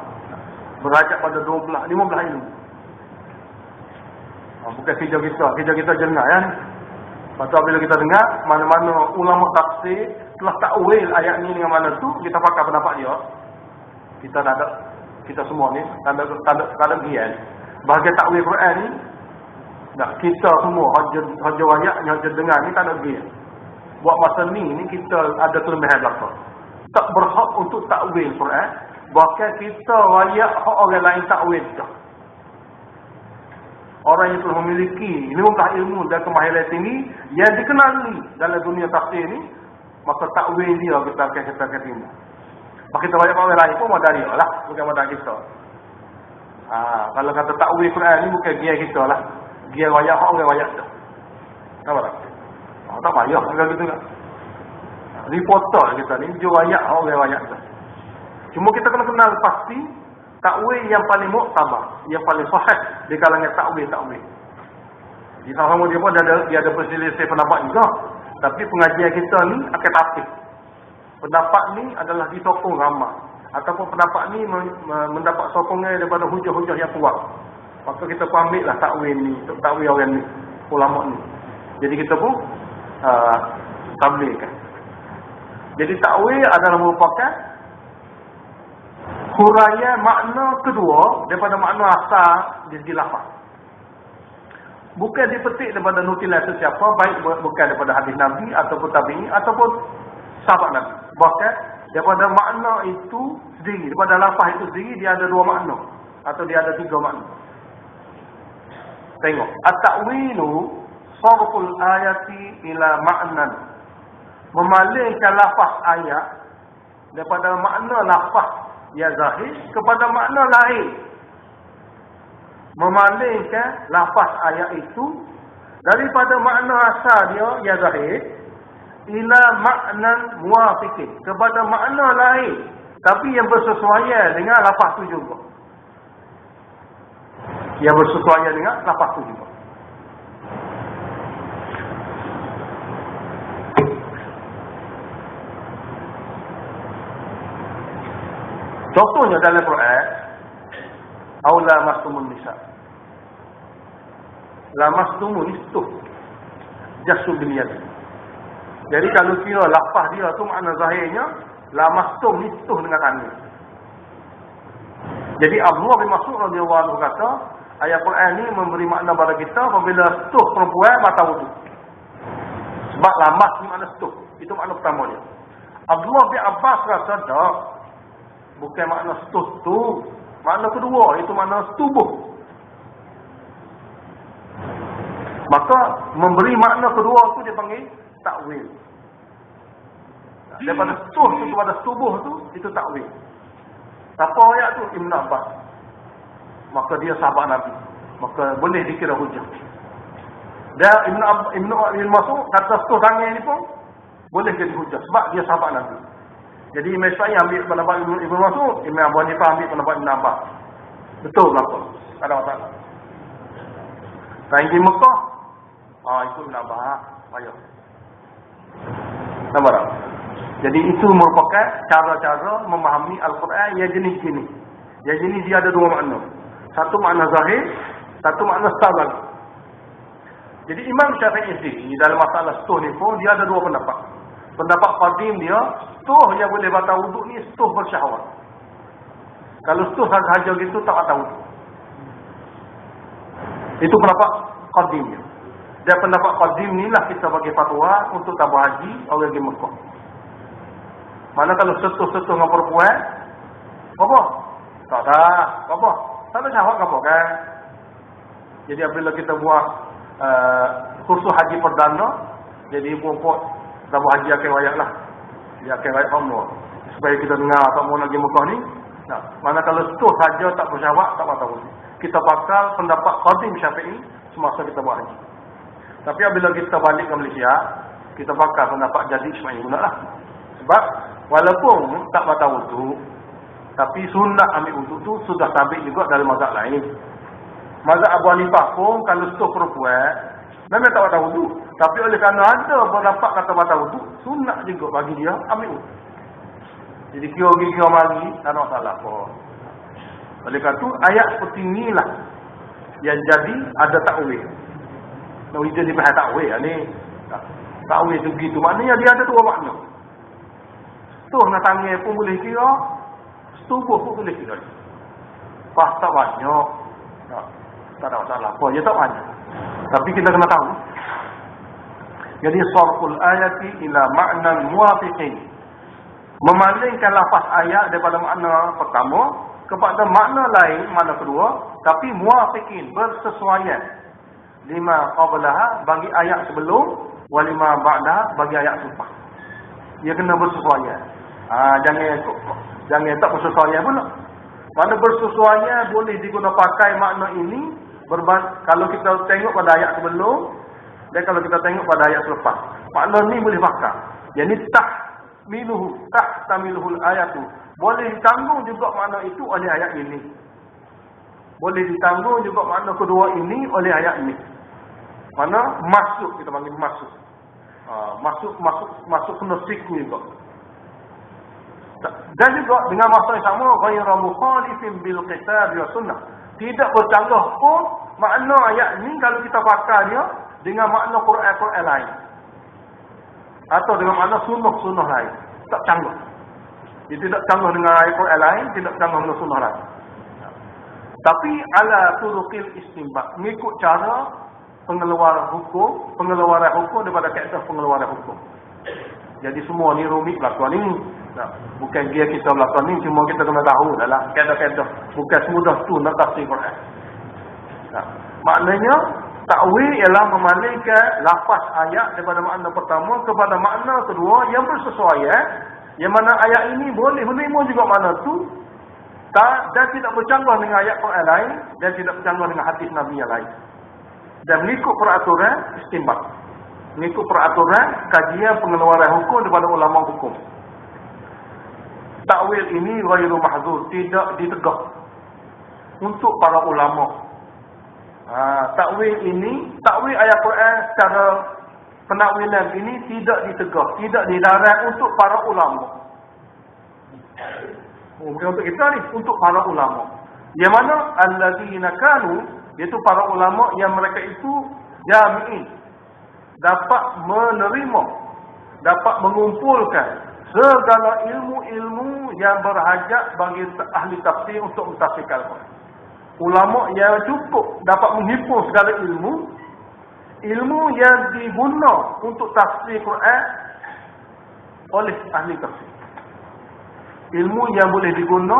Berajak pada 15 ilmu. Bukan kerja kita. Kerja kita jengah ya. Lepas bila kita dengar mana-mana ulama tafsir telah takwil ayat ni dengan mana tu, kita pakai pendapat dia. Kita tak ada, kita semua ni tak ada gian. Bahagian takwil Quran ni, kita semua haja ayat yang haja dengar ni tak ada gian. Buat masa ni kita ada kelemahan belakang. Tak berhak untuk takwil Quran, bahkan kita ayat hak orang lain takwil dah. Orang yang telah memiliki 15 ilmu dan kemahiran tinggi yang dikenali dalam dunia tafsir ni, maka takwil dia kita akan terima. Maka kita banyak orang lain pun modal dia lah, bukan modal kita. Kalau kata takwil Quran ni bukan gear kita lah. Gear wayak orang wayak tu. Apa tak? Tak payah kalau gitu kan. Reporter kita ni dia wayak orang wayak tu. Cuma kita kena kenal pasti takwil yang paling muktabar, yang paling sahih di kalangan takwil. Di sama dia pun dia ada perselisih pendapat juga. Tapi pengajian kita ni akan aktif. Pendapat ni adalah disokong ramai. Ataupun pendapat ni mendapat sokongan daripada hujah-hujah yang kuat. Maka kita pun ambil lah takwil ni, takwil orang ni, ulama ni. Jadi kita pun tablirkan. Jadi takwil adalah merupakan huraian makna kedua daripada makna asal di segi lafaz. Bukan dipetik daripada nukilan sesiapa, baik bukan daripada hadis Nabi ataupun tabi'in ataupun sahabat Nabi. Bahkan daripada makna itu sendiri, daripada lafaz itu sendiri dia ada 2 makna atau dia ada 3 makna. Tengok, at-ta'wilu sarful ayati ila ma'nan. Memalingkan lafaz ayat daripada makna lafaz yang zahir kepada makna lain. Memalingkan lafaz ayat itu daripada makna asal dia yang zahir ila maknan muwafiqin, kepada makna lain tapi yang bersesuaian dengan lafaz tu juga. Yang bersesuaian dengan lafaz tu juga. Contohnya dalam Quran, aula mastumun nisa. Lamastumun istuh jasul bil yad. Jadi kalau kira lafaz dia tu makna zahirnya lamastum istuh dengan tangan. Jadi Abdullah bin Mas'ud radhiyallahu anhu kata, ayat Quran ni memberi makna pada kita apabila istuh perempuan mata wudu. Sebab lamas ni makna istuh. Itu makna pertama dia. Abdullah bin Abbas rasa tak. Bukan makna setuh tu. Makna kedua, itu makna setubuh. Maka memberi makna kedua tu dia panggil takwil. Daripada setuh tu kepada setubuh tu, itu takwil. Siapa ayat tu? Ibn Abbas. Maka dia sahabat Nabi. Maka boleh dikira hujah. Dan Ibn Mas'ud kata setuh tangan ni pun boleh jadi hujah. Sebab dia sahabat Nabi. Jadi Imam Syafi'i ambil pendapat Ibn Mas'ud. Imam Abu Hanifah ambil pendapat Ibn Abbas. Betul belakang. Tak ada masalah. Tangan di Mekah. Ikut Ibn Abbas. Payah. Nampak tak? Jadi itu merupakan cara-cara memahami Al-Quran yang jenis-jenis. Yang jenis dia ada dua makna. Satu makna zahir, satu makna setar. Jadi Imam Syafi'i sendiri dalam masalah setuh ni pun dia ada dua pendapat. Pendapat qadim dia, setuh yang boleh batal wuduk ni setuh bersyahwat. Kalau setuh sahaja gitu tak batal wuduk. Itu pendapat qadim dia. Dan pendapat qadim ni lah kita bagi fatwa untuk tabah haji orang pergi Mekah. Mana kalau setuh-setuh dengan perempuan, apa? Tak ada, apa? Tak ada syahwat apa kan? Jadi apabila kita buat kursus haji perdana, jadi perempuan tabah haji akan wayak lah. Dia akan wayak kamu. Supaya kita dengar tak mau lagi Mekah ni. Nah, mana kalau setuh saja tak bersyahwat, tak batal wuduk. Kita pakal pendapat qadim Syafi'i semasa kita buat haji. Tapi apabila kita balik ke Malaysia, kita pakal pendapat jadi Ismail guna lah. Sebab walaupun tak batal wuduk, tapi sunat ambil wuduk tu sudah sabit juga dalam mazhab lain. Mazhab Abu Hanifah pun kalau setuh perempuan memang tak batal wuduk, tapi oleh kerana ada pendapat kata batal wuduk, sunat juga bagi dia ambil wuduk. Jadi kira-kira mari tak ada masalah pun. Oleh kerana tu ayat seperti inilah yang jadi ada takwil. Nak kita dipahami takwil ni. Takwil tu begitu, maknanya dia ada dua makna. Setuh nak tangan pun boleh kira, setubuh pun boleh kira. Pas tak banyak. Tak ada masalah. Apa dia tak banyak. Tapi kita kena tahu. Jadi sarful ayati ila ma'nan muwafiqin. Memalingkan lafaz ayat daripada makna pertama kepada makna lain, makna kedua, tapi muwafiqin, bersesuaian. Lima qablaha bagi ayat sebelum, wa lima ba'daha bagi ayat selepas. Dia kena bersesuaian. Jangan tak bersesuaian pula. Mana bersesuaian boleh digunakan pakai makna ini kalau kita tengok pada ayat sebelum dan kalau kita tengok pada ayat selepas. Makna ni boleh pakai. Yang ni tamiluhul ayatu. Boleh ditanggung juga makna itu oleh ayat ini. Boleh ditanggung juga makna kedua ini oleh ayat ini. Mana masuk, kita panggil masuk. Masuk kena siku juga. Dan juga dengan masa yang sama ghairu mukhalifin bil kitab wa sunnah. Tidak bercanggah pun makna ayat ni kalau kita pakai dia dengan makna Quran lain. Atau dengan makna sunnah lain. Tak canggah. Dia tidak canggah dengan ayat Quran lain, tidak canggah dengan sunnah lain. Tapi ala turuqil istinbat, mengikut cara pengeluaran hukum daripada kaedah pengeluaran hukum. Jadi semua ni rumit berlaku ni. Bukan dia kita berlaku ni, cuma kita kena tahu dalam kaedah-kaedah. Bukan semudah tu nak tafsir Quran. Maknanya takwil ialah memalingkan lafaz ayat daripada makna pertama kepada makna kedua yang bersesuaian. Yang mana ayat ini boleh menerima juga makna tu dan tidak bercanggah dengan ayat Quran lain dan tidak bercanggah dengan hadis Nabi yang lain. Dan mengikut peraturan istinbat. Mengikut peraturan kajian pengeluaran hukum daripada ulama hukum. Takwil ini ghairu mahzur, tidak ditegak untuk para ulama. Takwil ayat Quran secara penakwilan ini tidak ditegak, tidak dilarang untuk para ulama. Bukan untuk kita ni, untuk para ulama. Yang mana alladzina kanu, iaitu para ulama yang mereka itu jami'in, dapat menerima, dapat mengumpulkan segala ilmu-ilmu yang berhajat bagi ahli tafsir untuk mentafsirkan Al-Quran. Ulama yang cukup dapat menghimpun segala ilmu yang diguna untuk tafsir Quran oleh ahli tafsir. Ilmu yang boleh diguna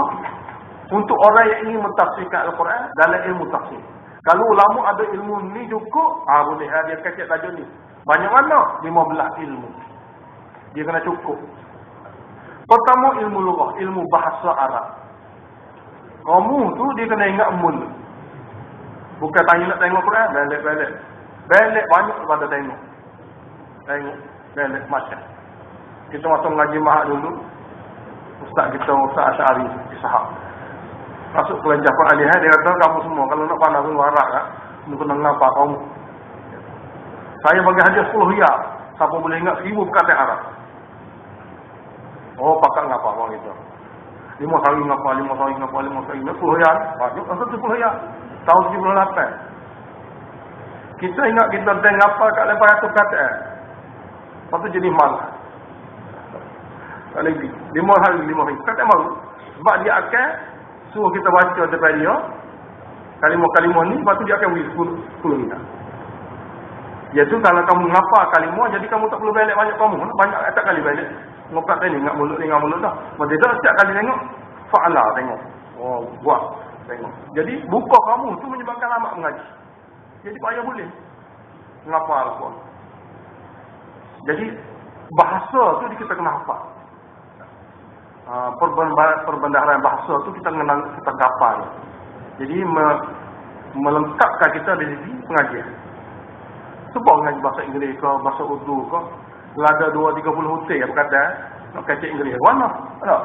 untuk orang yang ingin mentafsirkan Al-Quran dalam ilmu tafsir. Kalau ulama ada ilmu ni cukup, boleh dia kecek tajuk ni. Banyak mana? 15 ilmu. Dia kena cukup. Pertama ilmu lughah, ilmu bahasa Arab. Kamu tu dia kena ingat mula. Bukan tanya nak tengok Quran, balik. Balik banyak daripada tengok. Balik macam. Kita masuk mengaji mahad dulu. Ustaz kita, Ustaz Asy'ari Ishaq. Masuk kelenjar peralihan, dia kata kamu semua kalau nak pandang ilmu Arab kan, kamu kena ngapa kamu. Saya bagi hadiah 10 riyal. Siapa boleh ingat 1000 perkataan Arab. Oh, pakak ngapa orang itu. 5 hari ngapa, 5 hari ngapa, 5 hari ngapa, 10 riyal. Banyak, masa 10 riyal. Tahun 78. Kita ingat kita tengok ngapa kat 800 perkataan. Lepas tu jadi malas. Tak lagi. 5 hari. Perkataan baru. Sebab dia akan suruh kita baca daripada dia. Kalimah-kalimah ni, lepas tu dia akan beri 10 riyal. Iaitu kalau kamu ngapa kalimah, jadi kamu tak perlu balik banyak kamu. Banyak tak kali balik. Ngopat tadi, ingat mulut dah. Maksudnya dah setiap kali tengok, fa'ala tengok. Oh, buat tengok. Jadi, buka kamu tu menyebabkan lama mengaji. Jadi, payah boleh. Ngapa Al-Quran. Jadi, bahasa tu kita kena hafal. Perbendaharaan bahasa tu kita hafal. Jadi, melengkapkan kita dari segi pengajian. Sebab ngaji bahasa Inggeris ke, bahasa Urdu ke, ada 2-30 hotel yang berkata, nak kacik Inggeris. Mana? Ada.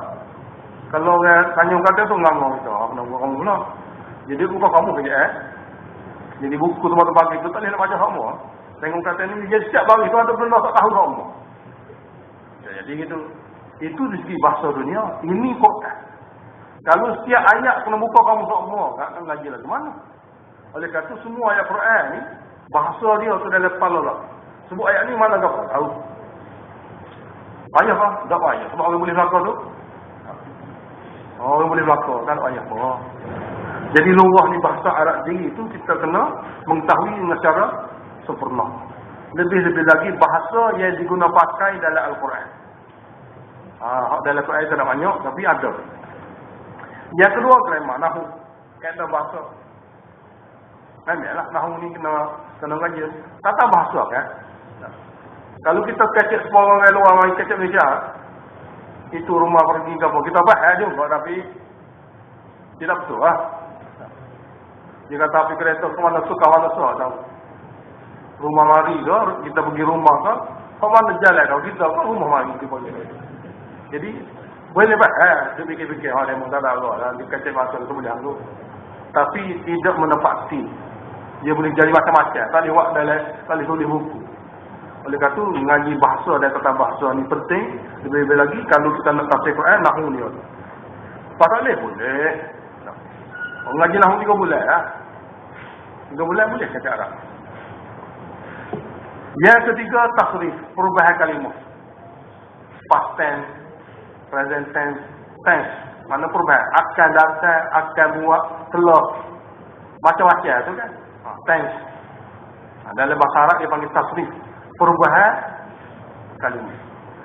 Kalau orang tanya kata tu, ngangong kita. Apa nak buat kamu pula? Jadi, bukan kamu kerja Jadi, buku tempat pagi tu tak boleh nak baca kamu. Tengok kata ni, dia setiap bagi tu ada benda tak tahu kamu. Jadi, gitu. Itu dari segi bahasa dunia. Ini Quran. Kalau setiap ayat kena buka kamu semua, tak akan ngaji lagi mana? Oleh kata, semua ayat Quran ni, bahasa dia tu dah lepas lah. Sebut ayat ni mana kau tahu. Payah lah. Tak payah. Sebab orang boleh belakang tu. Orang boleh belakang. Tak payah apa. Jadi lughah ni bahasa Arab diri tu kita kena mengetahui dengan cara sempurna. Lebih-lebih lagi bahasa yang digunakan pakai dalam Al-Quran. Dalam Al-Quran tak banyak tapi ada. Yang kedua grammar, nahu. Kata bahasa. Memanglah nahu ni kena ngaji. Tata bahasa kan. Kalau kita kecek semua orang luar mari kecek Malaysia, itu rumah pergi ke apa, kita bahas juga tapi tidak betul lah. Dia kata api kereta ke mana suka tahu. Rumah mari ke, kita pergi rumah ke mana jalan kau kita ke rumah mari kita pergi. Jadi boleh bahas, dia fikir-fikir dia tak ada Allah, dia kecek bahasa itu boleh anggap. Tapi tidak menepati. Dia boleh jadi macam-macam. Tak boleh buat dalam, tak boleh tulis buku. Oleh kata mengaji bahasa dan tata bahasa ni penting. Lebih-lebih lagi kalau kita nak tafsir Quran, nahu ni. Tak boleh. Mengaji nahu 3 bulan lah. 3 bulan boleh kata Arab. Yang ketiga, tasrif. Perubahan kalimah. Past tense, present tense, tense. Mana perubahan? Akan datang, akan buat, telah. Macam-macam tu kan. Tense. Dalam bahasa Arab dia panggil tasrif. Perubahan kalimah.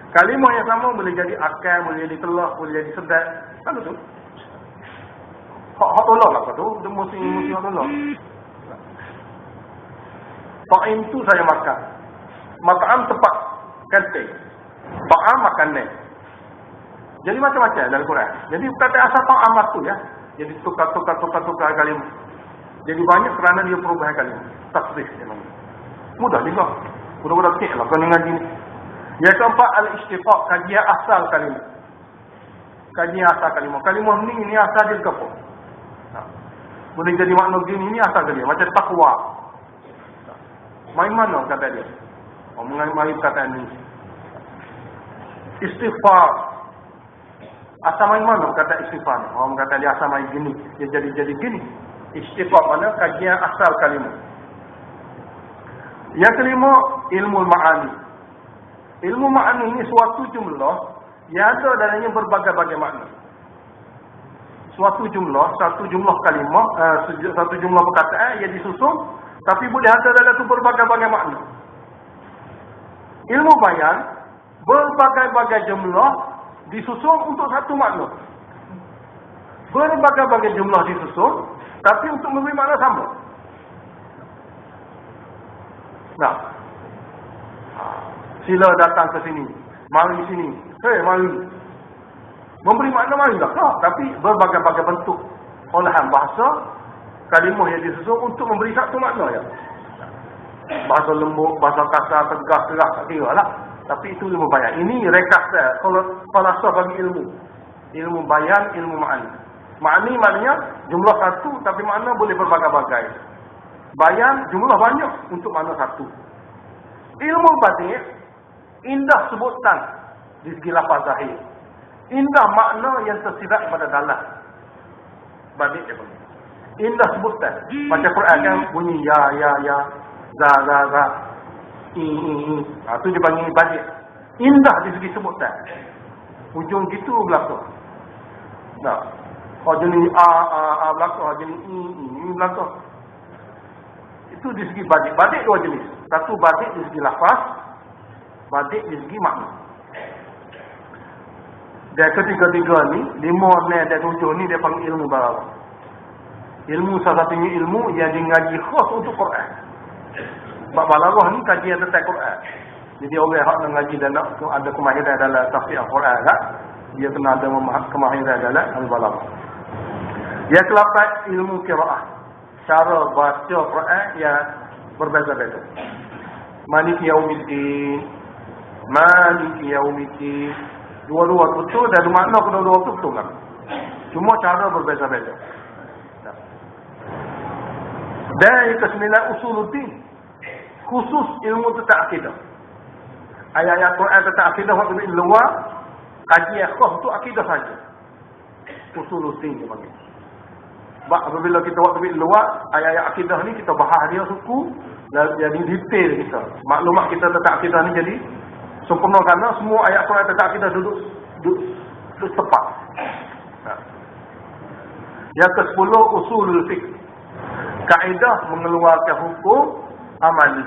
Kalimah yang sama boleh jadi akan, boleh jadi telah, boleh jadi sedap. Kan tu? Hak tolak lah tu. Dia mesti hak tolak. Ta'im tu saya makan. Mat'am tempat kantin. Ta'am makanan. Jadi macam-macam dalam Quran. Jadi kata asal ta'am tu ya. Jadi tukar kalimah. Jadi banyak kerana dia perubahan kalimah. Tasrif dia namanya. Mudah juga. Mudah-mudah sikit lah kena ngaji ni. Yang keempat, al-istiqaq, kajian asal kalimah. Kajian asal kalimah. Kalimah ni asal dia ke apa? Boleh jadi makna gini, ni asal dia. Macam taqwa. Main mana kata dia? Mengenai perkataan ni. Istighfar. Asal main mana kata istighfar ni? Orang kata dia asal main gini. Dia jadi gini. Istighfar mana? Kajian asal kalimah. Yang kelima, ilmu ma'ani. Ilmu ma'ani ini suatu jumlah yang ada dalamnya berbagai-bagai makna. Suatu jumlah kalimah, satu jumlah perkataan yang disusun, tapi boleh ada dalam itu berbagai-bagai makna. Ilmu bayan, Berbagai-bagai jumlah disusun untuk satu makna. Berbagai-bagai jumlah disusun, tapi untuk memberi makna sama. Nah, sila datang ke sini, mari sini, mari. Memberi makna mari tak? Tapi berbagai-bagai bentuk olahan bahasa, kalimah yang disusun untuk memberi satu makna ya. Bahasa lembut, bahasa kasar, tegas, keras, tak kira lah. Tapi itu ilmu bayan. Ini rekasa falsafah bagi ilmu. Ilmu bayan, ilmu ma'ani. Ma'ani maknanya jumlah satu, tapi makna boleh berbagai-bagai. Bayan jumlah banyak untuk makna satu. Ilmu batin, indah sebutan di segi lafaz zahir. Indah makna yang tersirat pada dalam. Batin dia panggil. Indah sebutan. Macam Quran kan bunyi ya, za. Itu dia panggil batin. Indah di segi sebutan. Hujung gitu belakang. Nah, jenis a belakang, jenis i belakang. Itu di segi batik. Batik dua jenis. Satu batik di segi lafaz, batik di segi makna. Dan ketiga-tiga ni, 5, 6 dan 7 ni dia panggil ilmu balaghah. Ilmu salah satunya ilmu yang digaji khas untuk Quran. Sebab balaghah ni kajian tentang Quran. Jadi orang yang nak ngaji dan nak ada kemahiran dalam tafsir Al-Quran tak? Dia kena ada kemahiran dalam al-balaghah. Yang ke-8 ilmu qiraah. Cara baca Quran yang berbeza-beza. Maliki yaumiddin, Maliki yaumiddin. Dua-dua betul dan makna kedua-dua betul kan? Cuma cara berbeza-beza. Dan yang ke-9 usuluddin. Khusus ilmu tentang akidah. Ayat-ayat Quran tentang akidah waktu ini luar, kajian khas untuk akidah saja. Usuluddin dia panggil. Sebab apabila kita waktu ini luar, ayat-ayat akidah ni kita bahas dia suku, jadi detail kita. Maklumat kita tentang akidah ni jadi sempurna kerana semua ayat Quran tentang akidah duduk tepat. Yang ke-10 usulul fiqh. Kaedah mengeluarkan hukum amali.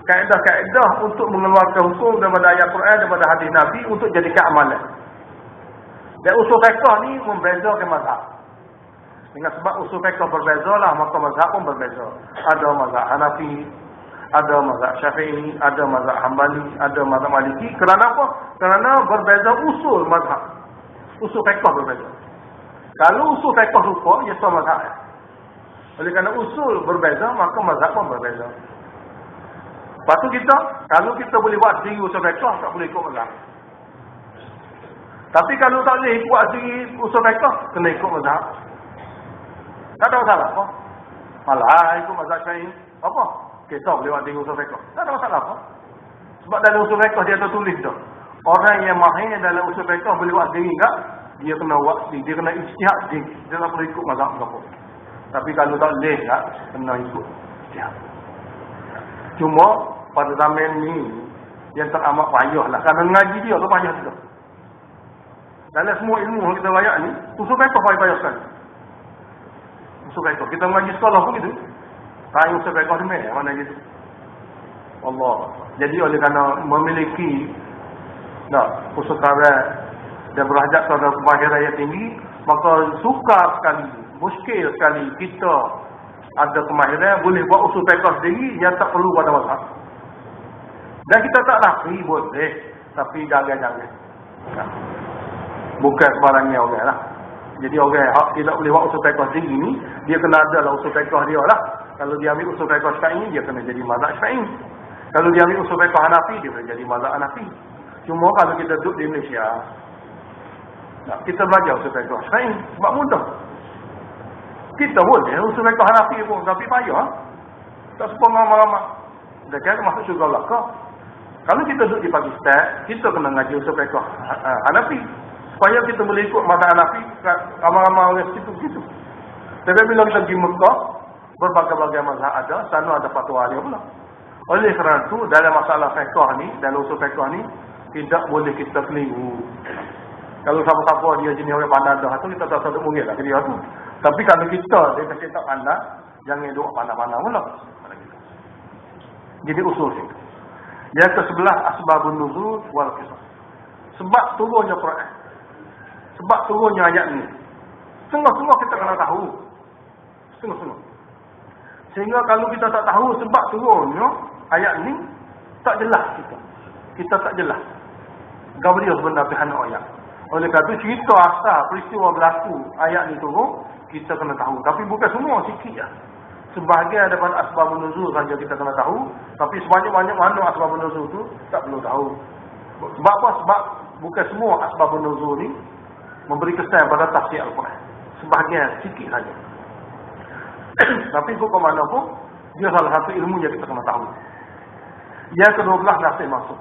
Kaedah-kaedah untuk mengeluarkan hukum daripada ayat Quran, daripada hadis Nabi untuk jadikan amalan. Dan usul fiqh ni membezakan mazhab. Dengan sebab usul fiqh berbeza lah, maka mazhab pun berbeza. Ada mazhab Hanafi, ada mazhab Syafi'i, ada mazhab Hambali, ada mazhab Maliki. Kerana apa? Kerana berbeza usul mazhab. Usul fiqh berbeza. Kalau usul fiqh rupa, ia sama mazhab. Oleh kerana usul berbeza, maka mazhab pun berbeza. Lepas tu kita, kalau kita boleh buat sendiri usul fiqh, tak boleh ikut mazhab. Tapi kalau tak boleh buat sendiri usul fiqh, kena ikut mazhab. Tak ada masalah apa? Malah ikut mazhab Syafi'i. Apa? Kita boleh buat sendiri usul fiqh. Tak ada masalah apa? Sebab dalam usul fiqh dia tertulis tu. Orang yang mahir dalam usul fiqh boleh buat sendiri enggak? Dia kena buat sendiri. Dia kena ijtihad sendiri. Dia tak boleh ikut mazhab apa. Tapi kalau tak boleh tak, kena ikut ijtihad. Cuma pada zaman ni yang teramat payah lah. Kerana ngaji dia tu payah juga. Dalam semua ilmu yang kita layak ni, usul fiqh payah sekali. Usul fiqh. Kita mengaji sekolah pun gitu. Tanya usul fiqh ni mana gitu. Allah. Jadi oleh kerana memiliki usul karat dan berhajat kepada kemahiran yang tinggi, maka sukar sekali, muskil sekali kita ada kemahiran boleh buat usul fiqh sendiri yang tak perlu pada mazhab. Dan kita tak lari boleh, tapi jaga-jaga. Bukan sebarangnya orang lah. Jadi orang yang tidak boleh buat usul fiqh sendiri ni, dia kena ada lah usul fiqh dia lah. Kalau dia ambil usul fiqh Syafi'i, dia kena jadi mazhab Syafi'i. Kalau dia ambil usul fiqh Hanafi, dia boleh jadi mazhab Hanafi. Cuma kalau kita duduk di Malaysia, kita belajar usul fiqh Syafi'i sebab mudah. Kita boleh usul fiqh Hanafi pun, tapi payah. Tak semua lama-lama. Dah kira masuk syurga lah kau. Kalau kita duduk di Pakistan, kita kena ngaji usul fiqh Hanafi. Supaya kita boleh ikut mazhab Hanafi, ramai-ramai orang situ-situ. Tapi bila kita pergi Mekah, berbagai-bagai mazhab ada, sana ada fatwa dia pula. Oleh kerana itu, dalam masalah fiqh ni, dalam usul fiqh ni, tidak boleh kita keliru. Kalau siapa-siapa dia jenis orang pandai dah tu, kita tak sadar mungkin lah ke dia tu. Tapi kalau kita, dia kata tak pandai, jangan duduk pandai-pandai pula. Jadi usul fiqh. Yang ke-11 asbabun nuzul wal qisas. Sebab turunnya Quran. Sebab turunnya ayat ni. Setengah-setengah kita kena tahu. Setengah-setengah. Sehingga kalau kita tak tahu sebab turunnya ayat ni, tak jelas kita. Kita tak jelas. Gabriel sebenarnya Tuhan ayat. Oleh kerana itu cerita asal peristiwa berlaku ayat ni turun, kita kena tahu. Tapi bukan semua, sikit lah. Sebahagian daripada asbabun nuzul saja kita kena tahu. Tapi sebanyak-banyak mana asbabun nuzul tu, tak perlu tahu. Sebab apa? Sebab bukan semua asbabun nuzul ni memberi kesan pada tafsir Al-Quran. Sebahagian, sikit saja. Tapi hukum mana pun, dia salah satu ilmu yang kita kena tahu. Yang ke-12 nasib masuk.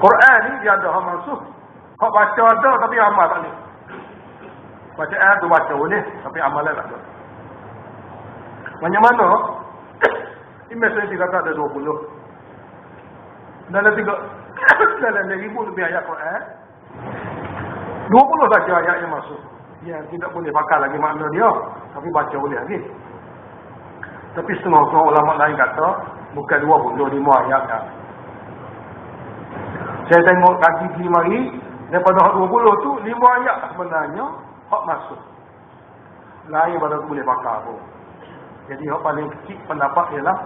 Quran ni dia ada hak masuk. Hak baca ada tapi amal tak boleh. Bacaan tu baca boleh tapi amalan tak ada. Macam mana? Imam Syafi'i kata ada 20. Dalam 3,000 lebih ayat Quran. 20 saja ayat yang masuk. Yang tidak boleh pakai lagi makna dia, tapi baca boleh lagi. Tapi setengah-setengah ulama lain kata bukan 25 ayat dah. Saya tengok kaji di mari daripada hak 20 tu 5 ayat sebenarnya hak masuk. Lain pada boleh pakai pun. Jadi hak paling kecil pendapat ialah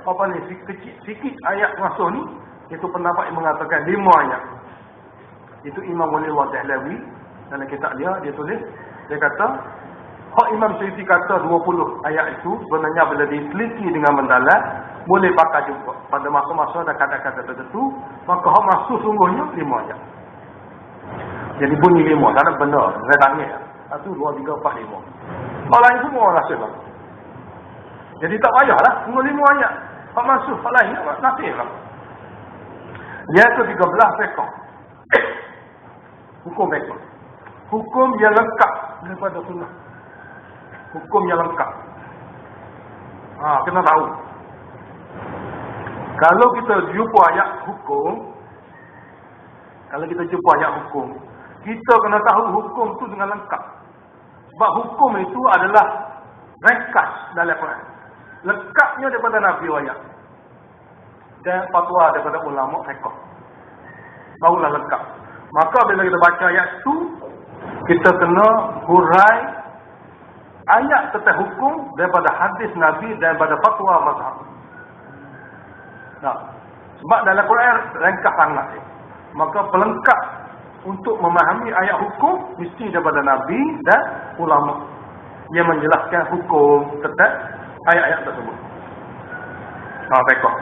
hak paling kecil sikit ayat masuk ni itu pendapat yang mengatakan 5 ayat. Itu Imam Walid Dahlawi dalam kitab dia tulis, dia kata hak Imam Syafi'i kata 20 ayat itu sebenarnya bila diteliti dengan mendalam boleh pakai juga pada masa-masa dan kata-kata tertentu, maka hak masuk sungguhnya 5 ayat. Jadi bunyi 5, tak ada benar, saya tanya. 1, 2, 3, 4, 5. Hak lain semua rasa lah. Jadi tak payahlah, semua 5 ayat. Hak masuk, hak lain nasib lah. Yang ke-13 fiqh. Hukum fiqh. Hukum yang lengkap daripada sunnah. Hukum yang lengkap. Kena tahu. Kalau kita jumpa ayat hukum, kita kena tahu hukum tu dengan lengkap. Sebab hukum itu adalah ringkas dalam Quran. Lengkapnya daripada Nabi ayat. Dan fatwa daripada ulama fiqh. Barulah lengkap. Maka bila kita baca ayat tu, kita kena hurai ayat tentang hukum daripada hadis Nabi dan daripada fatwa mazhab. Nah, sebab dalam Quran ringkas sangat. Maka pelengkap untuk memahami ayat hukum mesti daripada Nabi dan ulama yang menjelaskan hukum tentang ayat-ayat tersebut. Fiqh.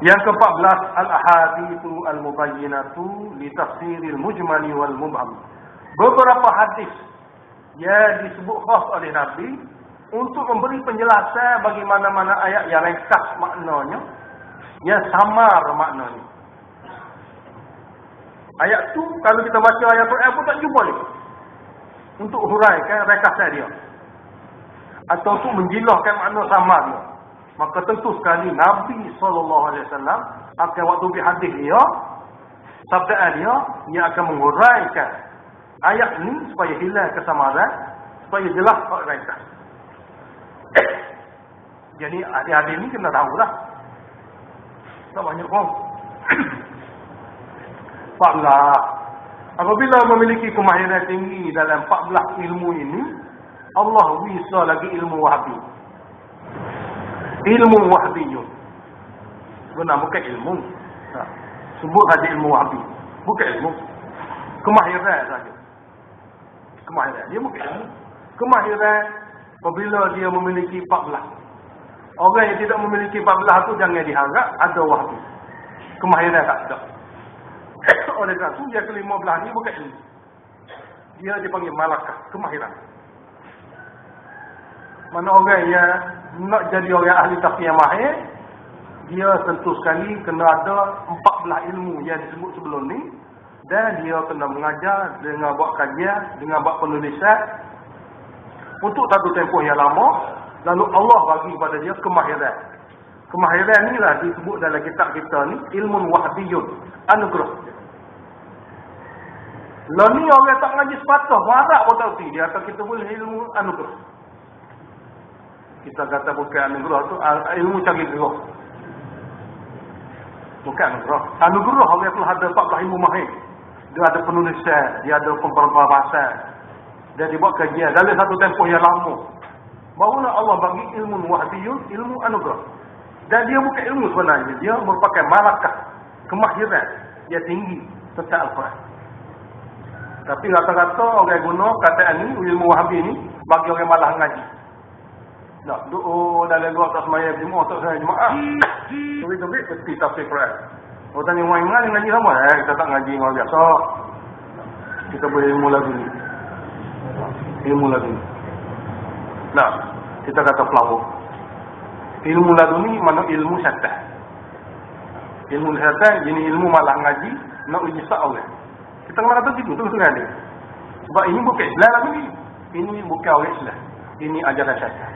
Yang ke-14 al-ahaditsu al-mubayyinatu li tafsiril mujmali wal mubham. Beberapa hadis yang disebut khas oleh Nabi untuk memberi penjelasan bagi mana-mana ayat yang ringkas maknanya, yang samar maknanya. Ayat tu kalau kita baca ayat Quran pun tak jumpa lagi. Untuk huraikan ringkasan dia. Atau untuk menjelaskan makna samar dia. Maka tentu sekali Nabi SAW akan waktu berhadis dia, sabdaan dia, ia akan menguraikan ayat ni supaya hilang kesamaran, supaya jelas hak ringkas. Jadi adik-adik ni kena tahulah. Tak banyak orang. 14. Apabila memiliki kemahiran tinggi dalam 14 ilmu ini, Allah bisa lagi ilmu wahbi. Ilmu wahbiyun. Sebenarnya bukan ilmu. Sebut saja ilmu wahbi. Bukan ilmu. Kemahiran saja. Kemahiran. Dia bukan ilmu. Kemahiran apabila dia memiliki 14. Orang yang tidak memiliki 14 tu jangan diharap ada wahbi. Kemahiran tak ada. Oleh kerana itu dia ke-15 ni bukan ilmu. Dia dipanggil malakah, kemahiran. Mana orang yang nak jadi orang ahli tafsir yang mahir, dia tentu sekali kena ada 14 ilmu yang disebut sebelum ni, dan dia kena mengajar dengan buat kajian, dengan buat penulisan untuk satu tempoh yang lama. Lalu Allah bagi pada dia kemahiran. Kemahiran inilah disebut dalam kitab kita ni ilmu wahbiyun, anugerah. Lalu ni orang tak ngaji sepatah, warak pun tak erti dia akan kita boleh ilmu anugerah. Kita kata bukan anugerah tu, ilmu cari gerah. Bukan anugerah. Anugerah orang telah ada 14 ilmu mahir. Dia ada penulisan, dia ada pemperbahasan. Dia dibuat kajian dalam satu tempoh yang lama. Barulah Allah bagi ilmu wahdiyun, ilmu anugerah. Dan dia bukan ilmu sebenarnya, dia merupakan malakah, kemahiran yang tinggi tentang Al-Quran. Tapi rata-rata orang guna kataan ni, ilmu wahabi ni, bagi orang malah ngaji. Nak doa dalam dua tak semaya Jumaat, tak semaya Jumaat. Tubik-tubik peti tafsir Quran. Orang tanya orang yang ngaji sama, kita tak ngaji orang biasa. Kita boleh ilmu lagi ni. Ilmu lagi ni. Nah, kita kata pelawak. Ilmu laduni mana ilmu syaitan. Ilmu syaitan jenis ilmu malah ngaji nak uji orang. Kita kena kata begitu terus dengan dia. Sebab ini bukan Islam lagi ni. Ini bukan orang Islam. Ini ajaran syaitan.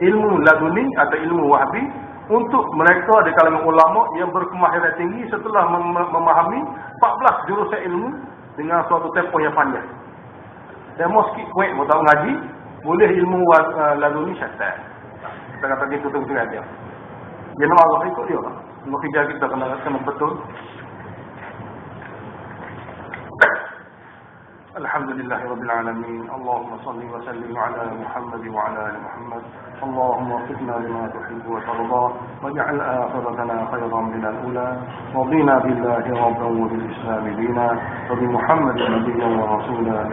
Ilmu laduni atau ilmu wahabi untuk mereka di kalangan ulama yang berkemahiran tinggi setelah memahami 14 jurusan ilmu dengan suatu tempoh yang panjang. Dan mau sikit kuat mau tahu ngaji, boleh ilmu laduni syaitan. Kita kata gitu terus dengan dia. Dia nak Allah ikut dia lah. Nak kerja kita kena betul. Alhamdulillahirabbil alamin. Allahumma salli wa sallim ala Muhammad wa ala ali Muhammad. Allahumma waffiqna lima tuhibbu wa tarda waj'al akhiratana khayran min al-ula. Radina billahi rabban wa bil islam dina wa bi Muhammadin nabiyyan wa rasulan.